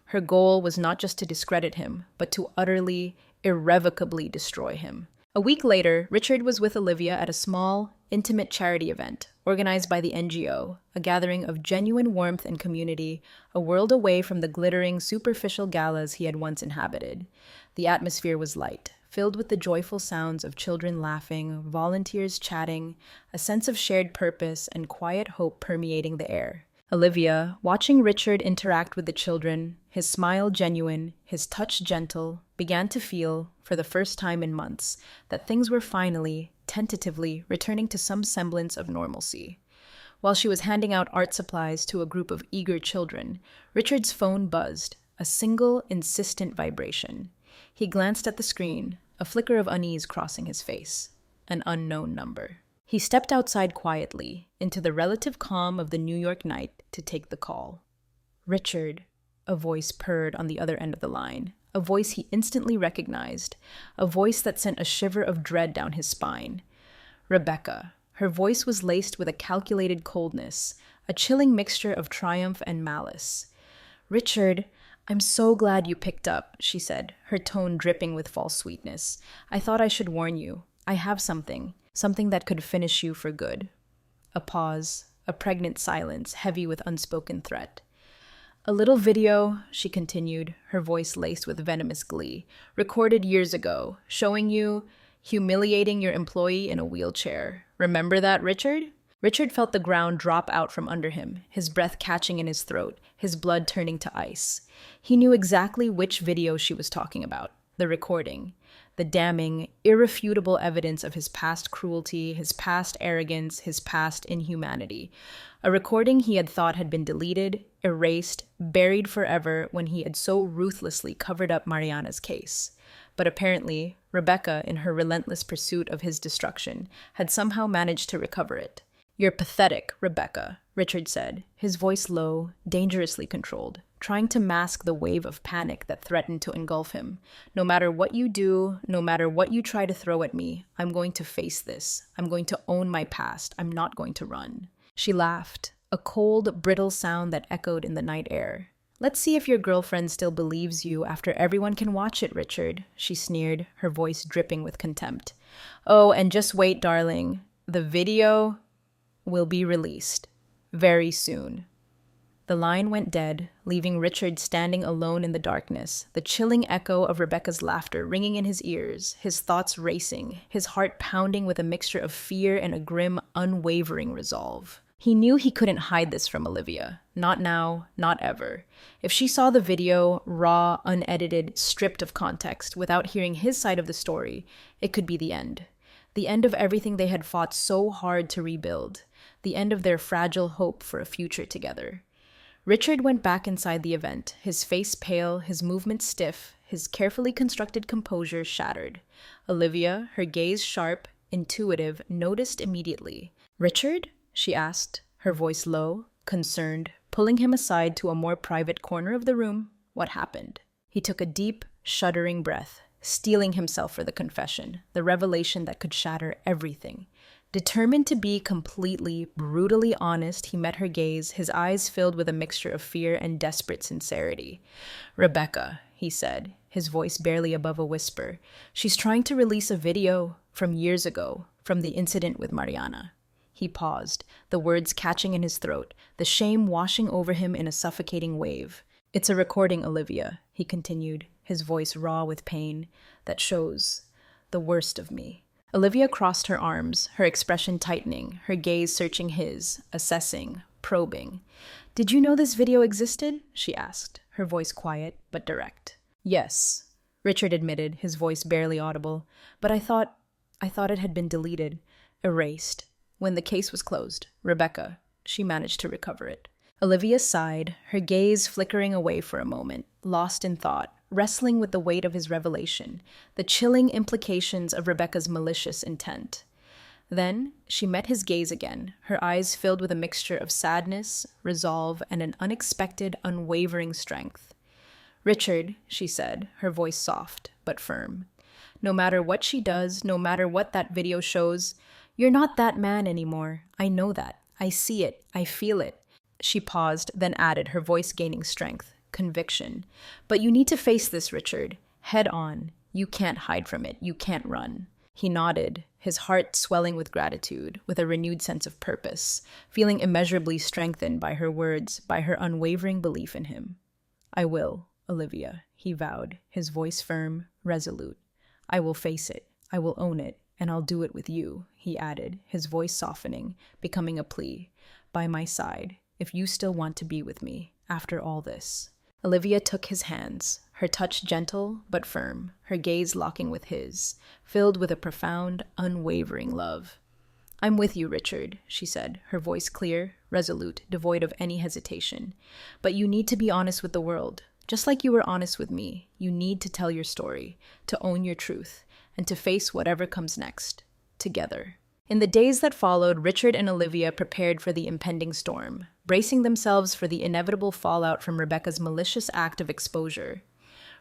Her goal was not just to discredit him, but to utterly, irrevocably destroy him. A week later, Richard was with Olivia at a small, intimate charity event organized by the NGO, a gathering of genuine warmth and community, a world away from the glittering, superficial galas he had once inhabited. The atmosphere was light, filled with the joyful sounds of children laughing, volunteers chatting, a sense of shared purpose and quiet hope permeating the air. Olivia, watching Richard interact with the children, his smile genuine, his touch gentle, began to feel, for the first time in months, that things were finally, tentatively, returning to some semblance of normalcy. While she was handing out art supplies to a group of eager children, Richard's phone buzzed, a single, insistent vibration. He glanced at the screen, a flicker of unease crossing his face. An unknown number. He stepped outside quietly, into the relative calm of the New York night, to take the call. Richard, a voice purred on the other end of the line, a voice he instantly recognized, a voice that sent a shiver of dread down his spine. Rebecca. Her voice was laced with a calculated coldness, a chilling mixture of triumph and malice. "Richard, I'm so glad you picked up," she said, her tone dripping with false sweetness. "I thought I should warn you. I have something that could finish you for good." A pause, a pregnant silence, heavy with unspoken threat. "A little video," she continued, her voice laced with venomous glee, "recorded years ago, showing you humiliating your employee in a wheelchair. Remember that, Richard?" Richard felt the ground drop out from under him, his breath catching in his throat, his blood turning to ice. He knew exactly which video she was talking about, the recording. The damning, irrefutable evidence of his past cruelty, his past arrogance, his past inhumanity. A recording he had thought had been deleted, erased, buried forever when he had so ruthlessly covered up Mariana's case. But apparently, Rebecca, in her relentless pursuit of his destruction, had somehow managed to recover it. "You're pathetic, Rebecca," Richard said, his voice low, dangerously controlled, trying to mask the wave of panic that threatened to engulf him. "No matter what you do, no matter what you try to throw at me, I'm going to face this. I'm going to own my past. I'm not going to run." She laughed, a cold, brittle sound that echoed in the night air. "Let's see if your girlfriend still believes you after everyone can watch it, Richard," she sneered, her voice dripping with contempt. "Oh, and just wait, darling. The video will be released very soon." The line went dead, leaving Richard standing alone in the darkness, the chilling echo of Rebecca's laughter ringing in his ears, his thoughts racing, his heart pounding with a mixture of fear and a grim, unwavering resolve. He knew he couldn't hide this from Olivia. Not now, not ever. If she saw the video, raw, unedited, stripped of context, without hearing his side of the story, it could be the end. The end of everything they had fought so hard to rebuild. The end of their fragile hope for a future together. Richard went back inside the event, his face pale, his movements stiff, his carefully constructed composure shattered. Olivia, her gaze sharp, intuitive, noticed immediately. "Richard?" she asked, her voice low, concerned, pulling him aside to a more private corner of the room. "What happened?" He took a deep, shuddering breath, steeling himself for the confession, the revelation that could shatter everything. Determined to be completely, brutally honest, he met her gaze, his eyes filled with a mixture of fear and desperate sincerity. "Rebecca," he said, his voice barely above a whisper, "she's trying to release a video from years ago, from the incident with Mariana." He paused, the words catching in his throat, the shame washing over him in a suffocating wave. "It's a recording, Olivia," he continued, his voice raw with pain, "that shows the worst of me." Olivia crossed her arms, her expression tightening, her gaze searching his, assessing, probing. "Did you know this video existed?" she asked, her voice quiet but direct. "Yes," Richard admitted, his voice barely audible, "but I thought it had been deleted, erased. When the case was closed, Rebecca, she managed to recover it." Olivia sighed, her gaze flickering away for a moment, lost in thought, wrestling with the weight of his revelation, the chilling implications of Rebecca's malicious intent. Then she met his gaze again, her eyes filled with a mixture of sadness, resolve, and an unexpected, unwavering strength. "Richard," she said, her voice soft but firm, "no matter what she does, no matter what that video shows, you're not that man anymore. I know that. I see it. I feel it." She paused, then added, her voice gaining strength, conviction. "But you need to face this, Richard. Head on. You can't hide from it. You can't run." He nodded, his heart swelling with gratitude, with a renewed sense of purpose, feeling immeasurably strengthened by her words, by her unwavering belief in him. "I will, Olivia," he vowed, his voice firm, resolute. "I will face it. I will own it, and I'll do it with you," he added, his voice softening, becoming a plea. "By my side. if you still want to be with me after all this." Olivia took his hands, her touch gentle but firm, her gaze locking with his, filled with a profound, unwavering love. "I'm with you, Richard," she said, her voice clear, resolute, devoid of any hesitation. "But you need to be honest with the world. Just like you were honest with me, you need to tell your story, to own your truth, and to face whatever comes next, together." In the days that followed, Richard and Olivia prepared for the impending storm, bracing themselves for the inevitable fallout from Rebecca's malicious act of exposure.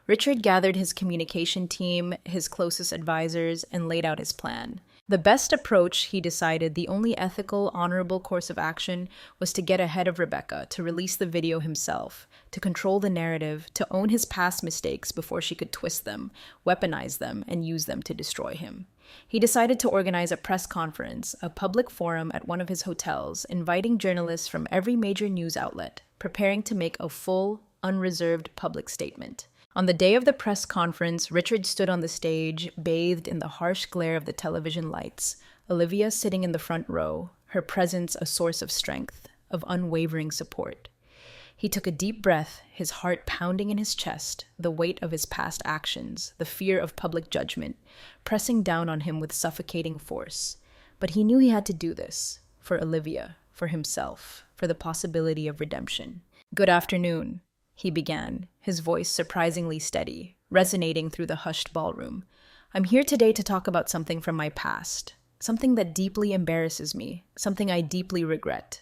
Richard gathered his communication team, his closest advisors, and laid out his plan. The best approach, he decided, the only ethical, honorable course of action, was to get ahead of Rebecca, to release the video himself, to control the narrative, to own his past mistakes before she could twist them, weaponize them, and use them to destroy him. He decided to organize a press conference, a public forum at one of his hotels, inviting journalists from every major news outlet, preparing to make a full, unreserved public statement. On the day of the press conference, Richard stood on the stage, bathed in the harsh glare of the television lights, Olivia sitting in the front row, her presence a source of strength, of unwavering support. He took a deep breath, his heart pounding in his chest, the weight of his past actions, the fear of public judgment, pressing down on him with suffocating force. But he knew he had to do this, for Olivia, for himself, for the possibility of redemption. "Good afternoon," he began, his voice surprisingly steady, resonating through the hushed ballroom. "I'm here today to talk about something from my past, something that deeply embarrasses me, something I deeply regret."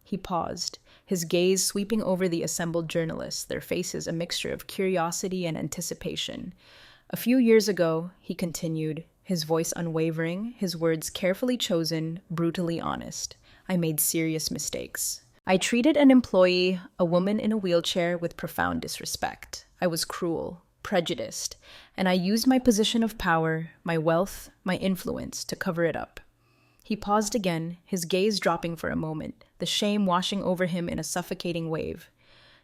He paused, his gaze sweeping over the assembled journalists, their faces a mixture of curiosity and anticipation. "A few years ago," he continued, his voice unwavering, his words carefully chosen, brutally honest, "I made serious mistakes. I treated an employee, a woman in a wheelchair, with profound disrespect. I was cruel, prejudiced, and I used my position of power, my wealth, my influence to cover it up." He paused again, his gaze dropping for a moment, the shame washing over him in a suffocating wave.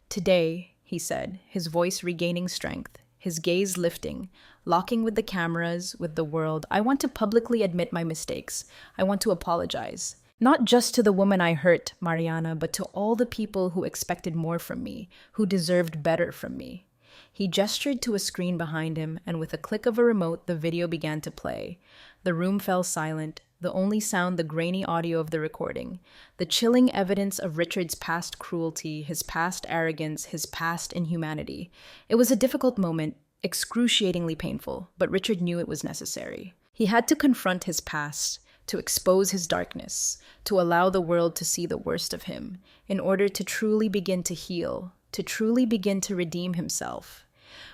"Today," he said, his voice regaining strength, his gaze lifting, locking with the cameras, with the world, "I want to publicly admit my mistakes. I want to apologize. Not just to the woman I hurt, Mariana, but to all the people who expected more from me, who deserved better from me." He gestured to a screen behind him, and with a click of a remote, the video began to play. The room fell silent, the only sound the grainy audio of the recording, the chilling evidence of Richard's past cruelty, his past arrogance, his past inhumanity. It was a difficult moment, excruciatingly painful, but Richard knew it was necessary. He had to confront his past, to expose his darkness, to allow the world to see the worst of him, in order to truly begin to heal, to truly begin to redeem himself.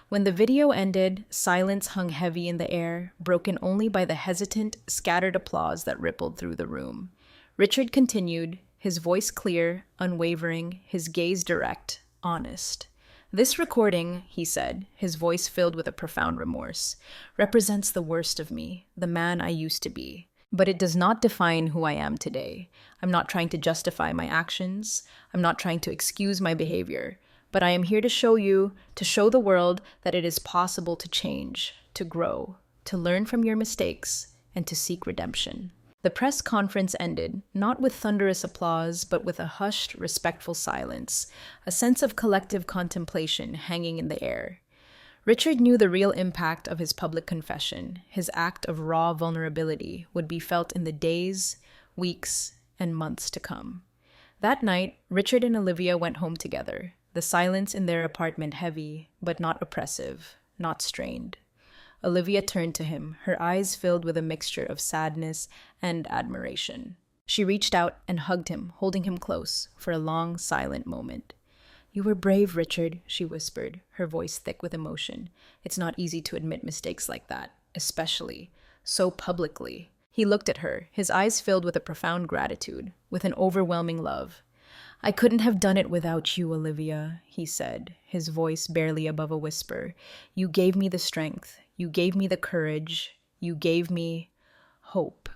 When the video ended, silence hung heavy in the air, broken only by the hesitant, scattered applause that rippled through the room. Richard continued, his voice clear, unwavering, his gaze direct, honest. "This recording," he said, his voice filled with a profound remorse, "represents the worst of me, the man I used to be. But it does not define who I am today. I'm not trying to justify my actions. I'm not trying to excuse my behavior. But I am here to show you, to show the world that it is possible to change, to grow, to learn from your mistakes, and to seek redemption." The press conference ended, not with thunderous applause, but with a hushed, respectful silence, a sense of collective contemplation hanging in the air. Richard knew the real impact of his public confession, his act of raw vulnerability, would be felt in the days, weeks, and months to come. That night, Richard and Olivia went home together, the silence in their apartment heavy, but not oppressive, not strained. Olivia turned to him, her eyes filled with a mixture of sadness and admiration. She reached out and hugged him, holding him close, for a long, silent moment. "You were brave, Richard," she whispered, her voice thick with emotion. "It's not easy to admit mistakes like that, especially so publicly." He looked at her, his eyes filled with a profound gratitude, with an overwhelming love. "I couldn't have done it without you, Olivia," he said, his voice barely above a whisper. "You gave me the strength, you gave me the courage, you gave me hope."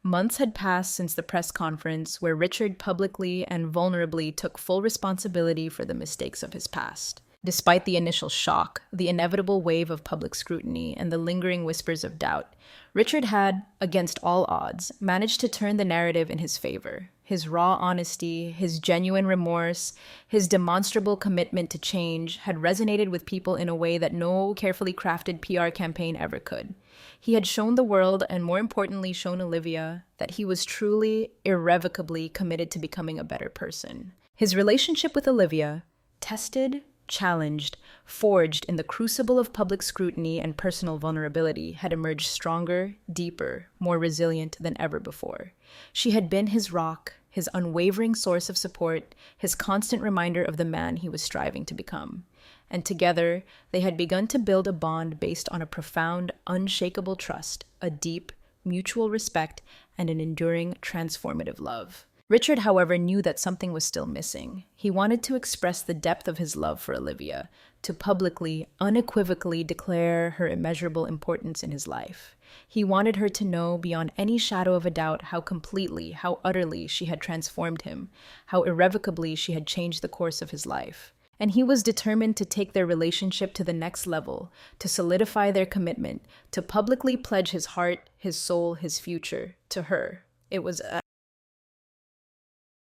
Months had passed since the press conference where Richard publicly and vulnerably took full responsibility for the mistakes of his past. Despite the initial shock, the inevitable wave of public scrutiny, and the lingering whispers of doubt, Richard had, against all odds, managed to turn the narrative in his favor. his raw honesty, his genuine remorse, his demonstrable commitment to change had resonated with people in a way that no carefully crafted PR campaign ever could. He had shown the world, and more importantly, shown Olivia, that he was truly, irrevocably committed to becoming a better person. His relationship with Olivia, tested, challenged, forged in the crucible of public scrutiny and personal vulnerability, had emerged stronger, deeper, more resilient than ever before. She had been his rock, his unwavering source of support, his constant reminder of the man he was striving to become. And together, they had begun to build a bond based on a profound, unshakable trust, a deep, mutual respect, and an enduring, transformative love. Richard, however, knew that something was still missing. He wanted to express the depth of his love for Olivia, to publicly, unequivocally declare her immeasurable importance in his life. He wanted her to know beyond any shadow of a doubt how completely, how utterly she had transformed him, how irrevocably she had changed the course of his life. And he was determined to take their relationship to the next level, to solidify their commitment, to publicly pledge his heart, his soul, his future to her. It was